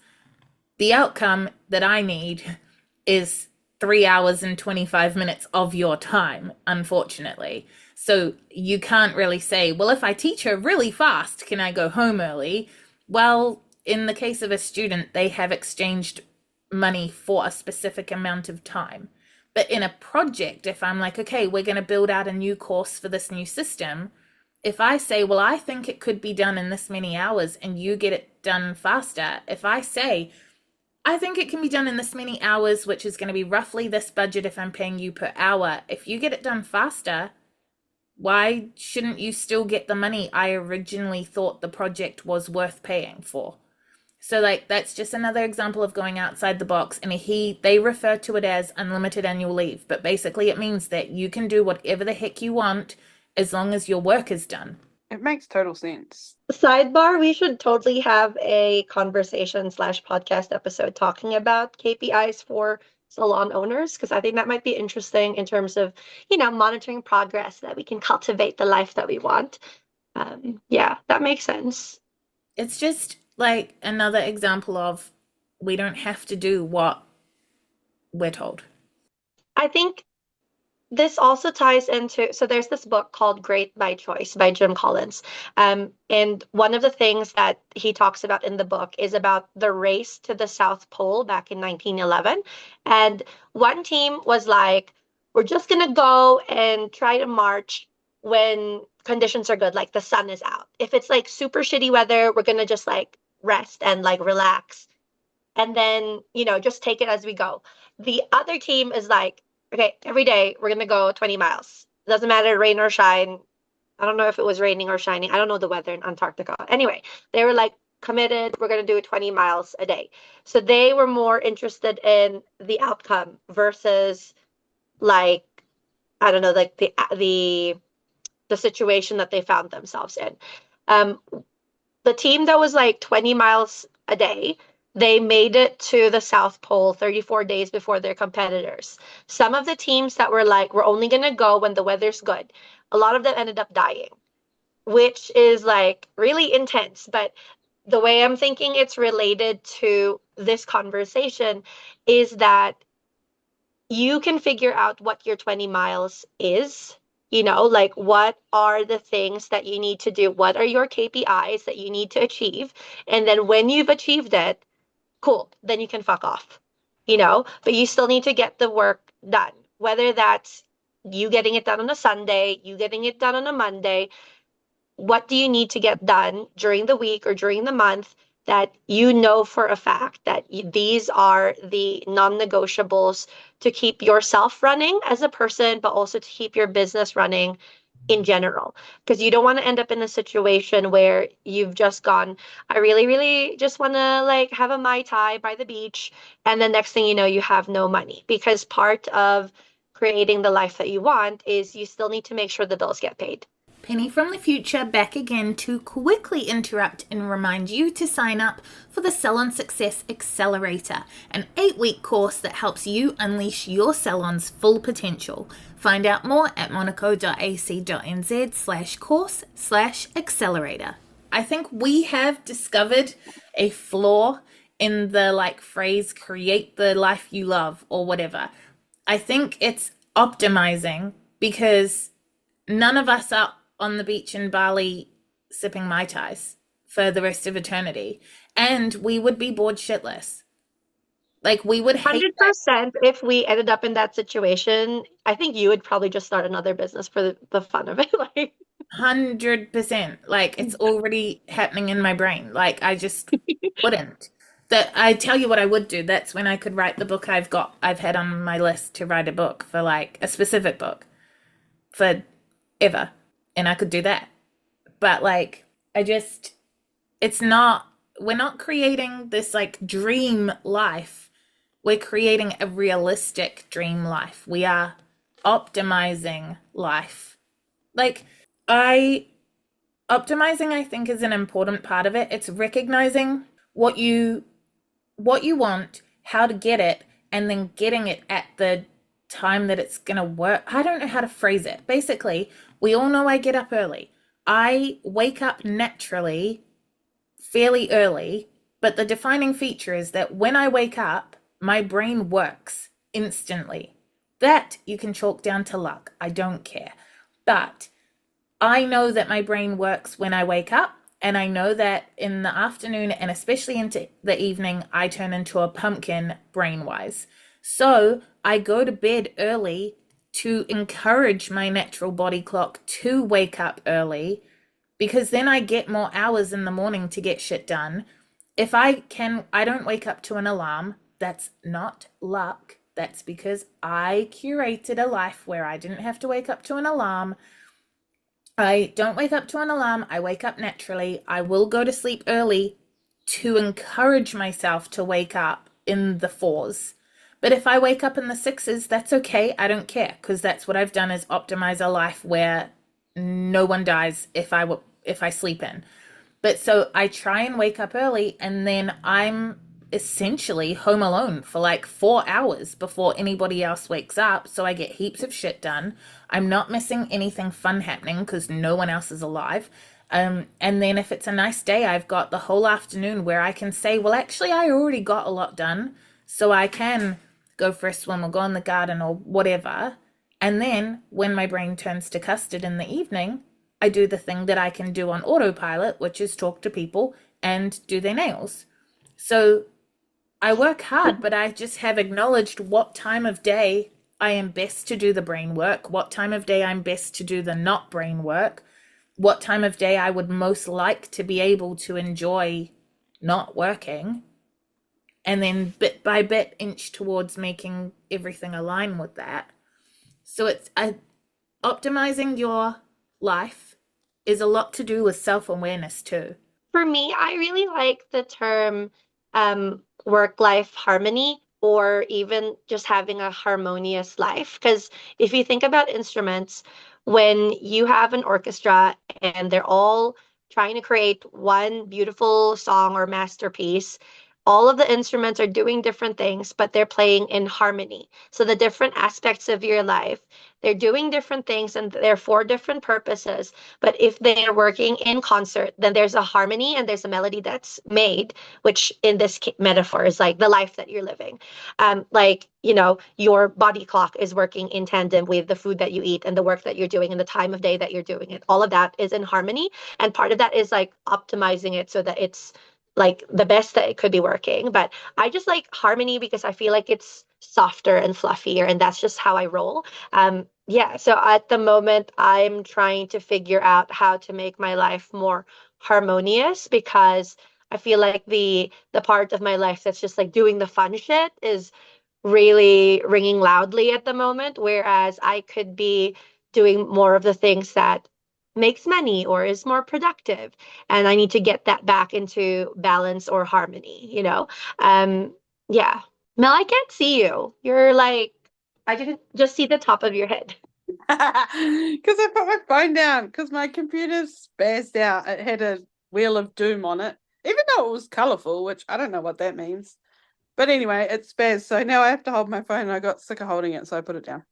the outcome that I need is 3 hours and 25 minutes of your time, unfortunately. So you can't really say, well, if I teach her really fast, can I go home early? Well, in the case of a student, they have exchanged money for a specific amount of time. But in a project, if I'm like, okay, we're going to build out a new course for this new system, if I say, well, I think it could be done in this many hours and you get it done faster, if I say, I think it can be done in this many hours, which is going to be roughly this budget if I'm paying you per hour. If you get it done faster, why shouldn't you still get the money I originally thought the project was worth paying for? So like that's just another example of going outside the box, and they refer to it as unlimited annual leave, but basically it means that you can do whatever the heck you want as long as your work is done. It makes total sense. Sidebar, we should totally have a conversation/podcast episode talking about KPIs for salon owners, because I think that might be interesting in terms of, monitoring progress that we can cultivate the life that we want. Yeah, that makes sense. It's just like another example of we don't have to do what we're told. I think this also ties into, so there's this book called Great by Choice by Jim Collins. And one of the things that he talks about in the book is about the race to the South Pole back in 1911. And one team was like, we're just going to go and try to march when conditions are good, like the sun is out. If it's like super shitty weather, we're going to just like rest and like relax. And then, just take it as we go. The other team is like, okay, every day we're going to go 20 miles. It doesn't matter, rain or shine. I don't know if it was raining or shining. I don't know the weather in Antarctica. Anyway, they were like committed. We're going to do 20 miles a day. So they were more interested in the outcome versus like, I don't know, like the situation that they found themselves in. The team that was like 20 miles a day, they made it to the South Pole 34 days before their competitors. Some of the teams that were like, we're only going to go when the weather's good, a lot of them ended up dying, which is like really intense. But the way I'm thinking it's related to this conversation is that you can figure out what your 20 miles is. Like what are the things that you need to do? What are your KPIs that you need to achieve? And then when you've achieved it, cool, then you can fuck off, but you still need to get the work done, whether that's you getting it done on a Sunday, you getting it done on a Monday. What do you need to get done during the week or during the month that for a fact that these are the non-negotiables to keep yourself running as a person, but also to keep your business running in general? Because you don't want to end up in a situation where you've just gone, I really, really just want to like have a Mai Tai by the beach. And the next thing you know, you have no money, because part of creating the life that you want is you still need to make sure the bills get paid. Penny from the future back again to quickly interrupt and remind you to sign up for the Salon Success Accelerator, an 8-week course that helps you unleash your salon's full potential. Find out more at monaco.ac.nz/course/accelerator. I think we have discovered a flaw in the phrase create the life you love or whatever. I think it's optimizing, because none of us are on the beach in Bali sipping Mai Tais for the rest of eternity. And we would be bored shitless. We would hate 100%. If we ended up in that situation, I think you would probably just start another business for the fun of it. 100%. It's already happening in my brain. I just wouldn't. I tell you what I would do. That's when I could write the book I've had on my list to write a book for a specific book for ever. And I could do that. But we're not creating this dream life. We're creating a realistic dream life. We are optimizing life. Optimizing, I think, is an important part of it. It's recognizing what you want, how to get it, and then getting it at the time that it's going to work. I don't know how to phrase it. Basically, we all know I get up early. I wake up naturally fairly early, but the defining feature is that when I wake up, my brain works instantly. That you can chalk down to luck. I don't care. But I know that my brain works when I wake up, and I know that in the afternoon and especially into the evening, I turn into a pumpkin brain-wise. So I go to bed early to encourage my natural body clock to wake up early, because then I get more hours in the morning to get shit done. if I don't wake up to an alarm. That's not luck. That's because I curated a life where I didn't have to wake up to an alarm. I don't wake up to an alarm. I wake up naturally. I will go to sleep early to encourage myself to wake up in the fours. But if I wake up in the sixes, that's okay. I don't care, because that's what I've done, is optimize a life where no one dies if I sleep in. But so I try and wake up early, and then I'm essentially home alone for like 4 hours before anybody else wakes up. So I get heaps of shit done. I'm not missing anything fun happening because no one else is alive. And then if it's a nice day, I've got the whole afternoon where I can say, well, actually, I already got a lot done. So I can go for a swim or go in the garden or whatever. And then when my brain turns to custard in the evening, I do the thing that I can do on autopilot, which is talk to people and do their nails. So I work hard, but I just have acknowledged what time of day I am best to do the brain work, what time of day I'm best to do the not brain work, what time of day I would most like to be able to enjoy not working, and then bit by bit inch towards making everything align with that. So it's optimizing your life is a lot to do with self-awareness too. For me, I really like the term work-life harmony, or even just having a harmonious life. Because if you think about instruments, when you have an orchestra and they're all trying to create one beautiful song or masterpiece, all of the instruments are doing different things, but they're playing in harmony. So the different aspects of your life, they're doing different things and they're for different purposes. But if they're working in concert, then there's a harmony and there's a melody that's made, which in this metaphor is like the life that you're living. Like, your body clock is working in tandem with the food that you eat and the work that you're doing and the time of day that you're doing it. All of that is in harmony. And part of that is like optimizing it so that it's like the best that it could be working. But I just like harmony because I feel like it's softer and fluffier, and that's just how I roll. Yeah, so at the moment, I'm trying to figure out how to make my life more harmonious, because I feel like the part of my life that's just like doing the fun shit is really ringing loudly at the moment, whereas I could be doing more of the things that makes money or is more productive, and I need to get that back into balance or harmony. Yeah. Mel, I can't see you. You're like, I didn't just see the top of your head. Because I put my phone down because my computer spazzed out. It had a wheel of doom on it, even though it was colourful, which I don't know what that means. But anyway, it spazzed. So now I have to hold my phone, and I got sick of holding it, so I put it down.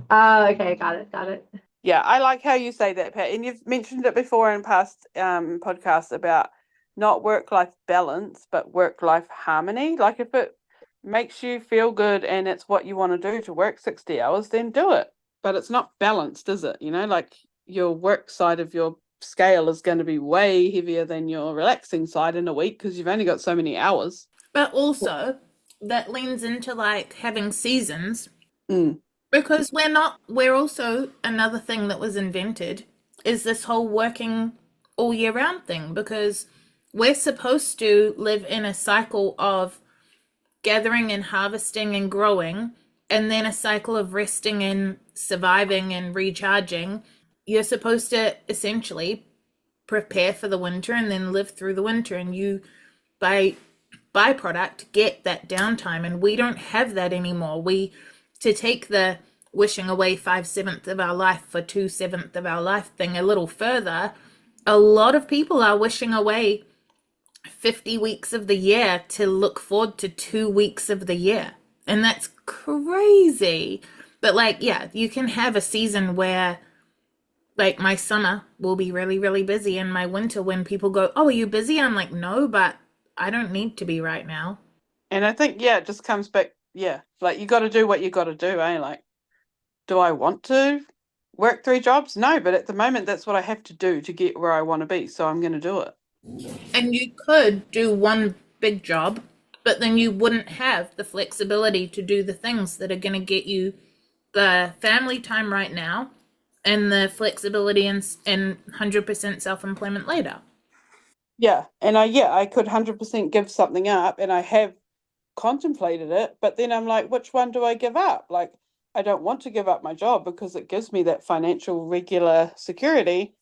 Oh, okay. Got it. Yeah, I like how you say that, Pat. And you've mentioned it before in past podcasts about not work-life balance, but work-life harmony. Like if it makes you feel good and it's what you want to do to work 60 hours, then do it. But it's not balanced, is it? Like your work side of your scale is going to be way heavier than your relaxing side in a week because you've only got so many hours. But also, that leans into like having seasons. Mm. Because we're also, another thing that was invented is this whole working all year round thing, because we're supposed to live in a cycle of gathering and harvesting and growing, and then a cycle of resting and surviving and recharging. You're supposed to essentially prepare for the winter and then live through the winter, and you, by byproduct, get that downtime. And we don't have that anymore. To take the wishing away 5/7 of our life for 2/7 of our life thing a little further, a lot of people are wishing away 50 weeks of the year to look forward to 2 weeks of the year. And that's crazy. But like, yeah, you can have a season where like my summer will be really, really busy, and my winter, when people go, oh, are you busy? I'm like, no, but I don't need to be right now. And I think, yeah, it just comes back, yeah, like you got to do what you got to do, eh? Like, do I want to work 3 jobs? No, but at the moment, that's what I have to do to get where I want to be. So I'm going to do it. And you could do one big job, but then you wouldn't have the flexibility to do the things that are going to get you the family time right now and the flexibility and 100% self-employment later. Yeah. And I could 100% give something up, and I have contemplated it, but then I'm like, which one do I give up? Like, I don't want to give up my job because it gives me that financial regular security.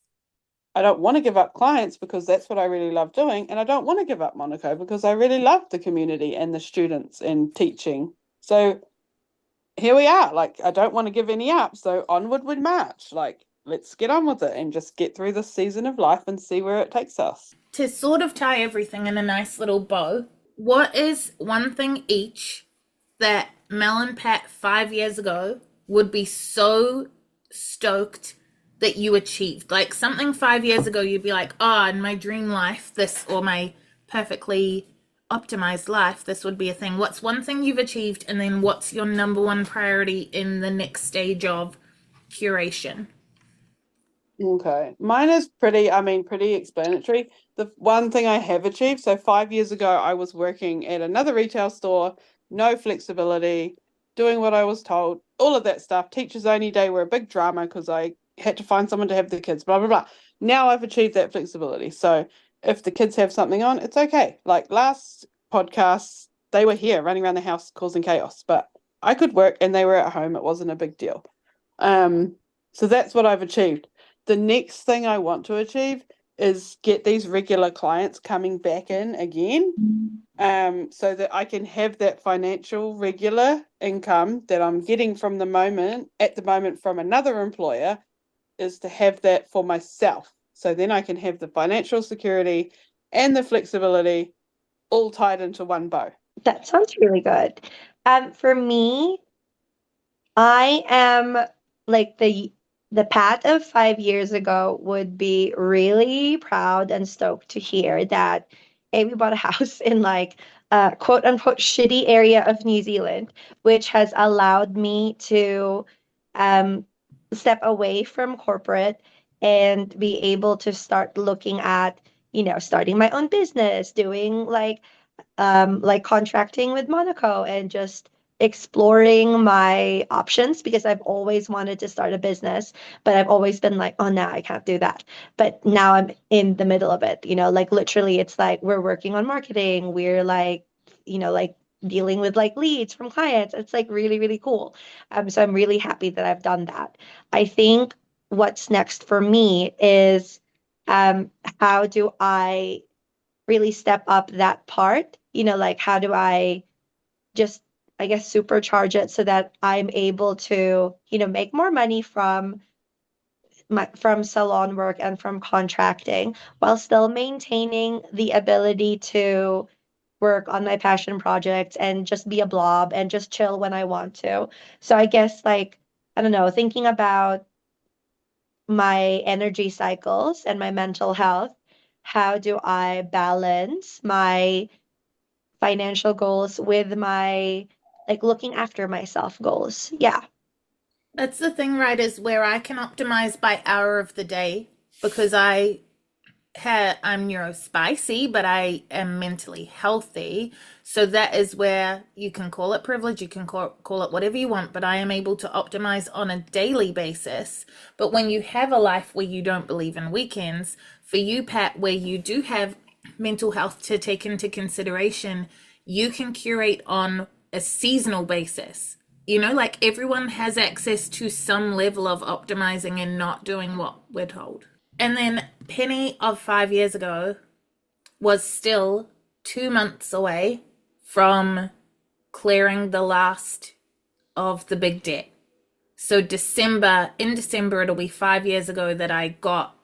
I don't want to give up clients because that's what I really love doing. And I don't want to give up Monaco because I really love the community and the students and teaching. So here we are. Like, I don't want to give any up. So onward we march. Like, let's get on with it and just get through this season of life and see where it takes us. To sort of tie everything in a nice little bow, what is one thing each that Mel and Pat 5 years ago would be so stoked that you achieved? Like something 5 years ago you'd be like, oh, in my dream life, this, or my perfectly optimized life, this would be a thing. What's one thing you've achieved, and then what's your number one priority in the next stage of curation? Okay. Mine is pretty explanatory. The one thing I have achieved, so 5 years ago, I was working at another retail store, no flexibility, doing what I was told, all of that stuff. Teachers only day were a big drama because I had to find someone to have the kids, blah, blah, blah. Now I've achieved that flexibility. So if the kids have something on, it's okay. Like last podcast, they were here running around the house causing chaos, but I could work and they were at home. It wasn't a big deal. So that's what I've achieved. The next thing I want to achieve is get these regular clients coming back in again, so that I can have that financial regular income that I'm getting from at the moment from another employer, is to have that for myself. So then I can have the financial security and the flexibility all tied into one bow. That sounds really good. For me, I am like the Pat of 5 years ago would be really proud and stoked to hear that we bought a house in like a quote unquote shitty area of New Zealand, which has allowed me to um, step away from corporate and be able to start looking at, starting my own business, doing like contracting with Monaco and just exploring my options because I've always wanted to start a business, but I've always been like, oh, no, I can't do that. But now I'm in the middle of it, like literally it's like we're working on marketing. We're like, like dealing with like leads from clients. It's like really, really cool. So I'm really happy that I've done that. I think what's next for me is how do I really step up that part, like how do I just, I guess, supercharge it so that I'm able to, make more money from salon work and from contracting while still maintaining the ability to work on my passion projects and just be a blob and just chill when I want to. So I guess like, I don't know, thinking about my energy cycles and my mental health, how do I balance my financial goals with my like looking after myself goals? Yeah. That's the thing, right? Is where I can optimize by hour of the day because I'm neurospicy, but I am mentally healthy. So that is where you can call it privilege, you can call it whatever you want, but I am able to optimize on a daily basis. But when you have a life where you don't believe in weekends, for you, Pat, where you do have mental health to take into consideration, you can curate on a seasonal basis. Like everyone has access to some level of optimizing and not doing what we're told. And then Penny of 5 years ago was still 2 months away from clearing the last of the big debt. So in December, it'll be 5 years ago that I got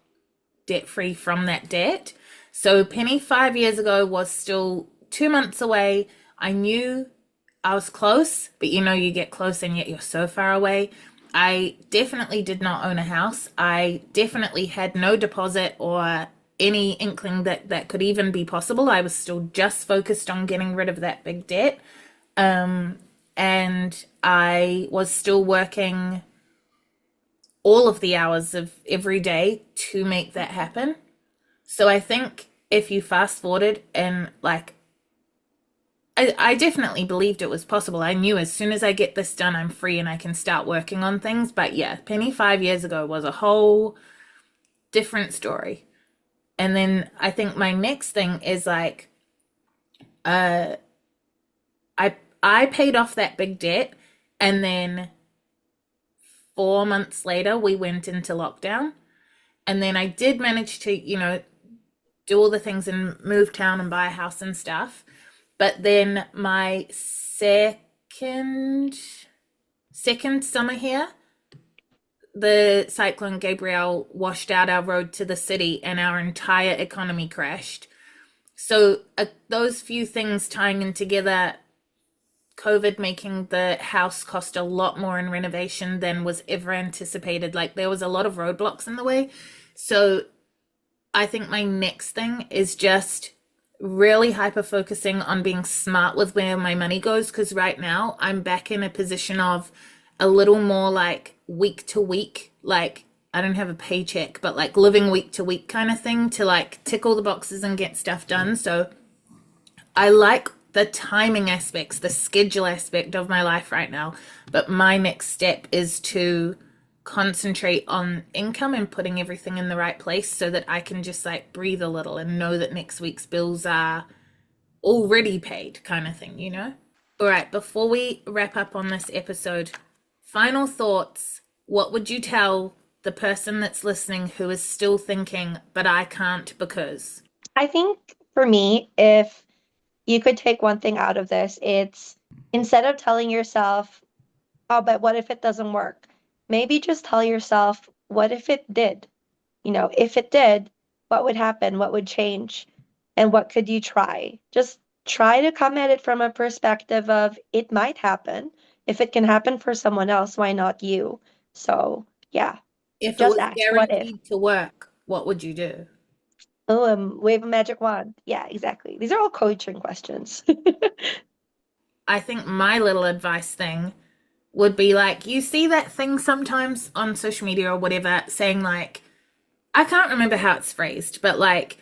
debt free from that debt. So Penny 5 years ago was still 2 months away. I knew I was close, but you get close and yet you're so far away. I definitely did not own a house. I definitely had no deposit or any inkling that could even be possible. I was still just focused on getting rid of that big debt. And I was still working all of the hours of every day to make that happen. So I think if you fast forwarded and like, I definitely believed it was possible. I knew as soon as I get this done, I'm free and I can start working on things. But yeah, Penny 5 years ago was a whole different story. And then I think my next thing is like, uh, I paid off that big debt, and then 4 months later we went into lockdown, and then I did manage to, do all the things and move town and buy a house and stuff. But then my second summer here, the cyclone Gabrielle washed out our road to the city and our entire economy crashed. So those few things tying in together, COVID making the house cost a lot more in renovation than was ever anticipated. Like there was a lot of roadblocks in the way. So I think my next thing is just really hyper focusing on being smart with where my money goes, because right now I'm back in a position of a little more like week to week, like I don't have a paycheck, but like living week to week kind of thing to like tick all the boxes and get stuff done. So I like the timing aspects, the schedule aspect of my life right now, but my next step is to concentrate on income and putting everything in the right place so that I can just like breathe a little and know that next week's bills are already paid kind of thing, you know? All right, before we wrap up on this episode, final thoughts. What would you tell the person that's listening who is still thinking, but I can't because? I think for me, if you could take one thing out of this, it's instead of telling yourself, oh, but what if it doesn't work? Maybe just tell yourself, what if it did? If it did, what would happen? What would change? And what could you try? Just try to come at it from a perspective of it might happen. If it can happen for someone else, why not you? So, yeah, If it just was ask, what if? guaranteed to work, what would you do? Oh, wave a magic wand. Yeah, exactly. These are all coaching questions. I think my little advice thing would be like, you see that thing sometimes on social media or whatever saying like, I can't remember how it's phrased, but like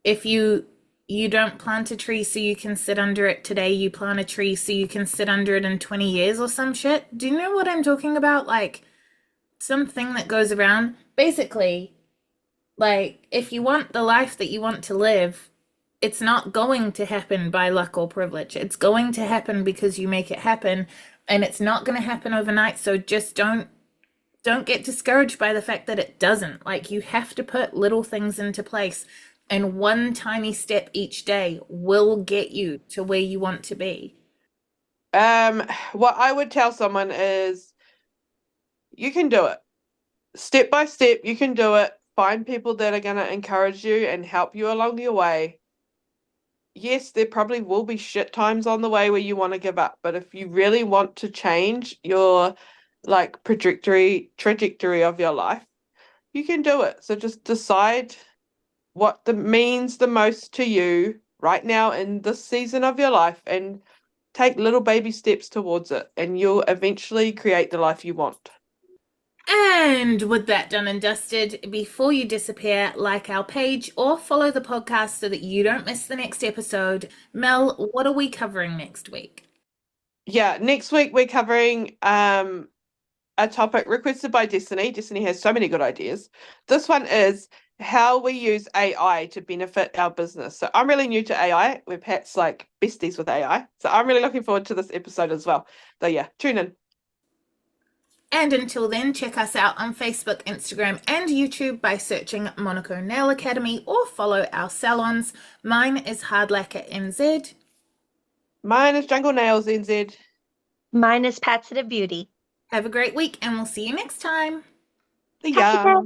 if you don't plant a tree so you can sit under it today, you plant a tree so you can sit under it in 20 years or some shit. Do you know what I'm talking about? Like something that goes around. Basically, like if you want the life that you want to live, it's not going to happen by luck or privilege. It's going to happen because you make it happen, and it's not going to happen overnight. So just don't get discouraged by the fact that it doesn't. Like you have to put little things into place, and one tiny step each day will get you to where you want to be. What I would tell someone is you can do it. Step by step, you can do it. Find people that are going to encourage you and help you along your way. Yes, there probably will be shit times on the way where you want to give up, but if you really want to change your like trajectory of your life, you can do it. So just decide what means the most to you right now in this season of your life and take little baby steps towards it, and you'll eventually create the life you want. And with that done and dusted, before you disappear, like our page or follow the podcast so that you don't miss the next episode. Mel, what are we covering next week? Yeah, next week we're covering a topic requested by Destiny. Destiny has so many good ideas. This one is how we use AI to benefit our business. So I'm really new to AI. We're Pat's like besties with AI. So I'm really looking forward to this episode as well. So yeah, tune in. And until then, check us out on Facebook, Instagram, and YouTube by searching Monaco Nail Academy or follow our salons. Mine is Hard Lacquer NZ. Mine is Jungle Nails NZ. Mine is Pat's Beauty. Have a great week, and we'll see you next time. See Happy ya.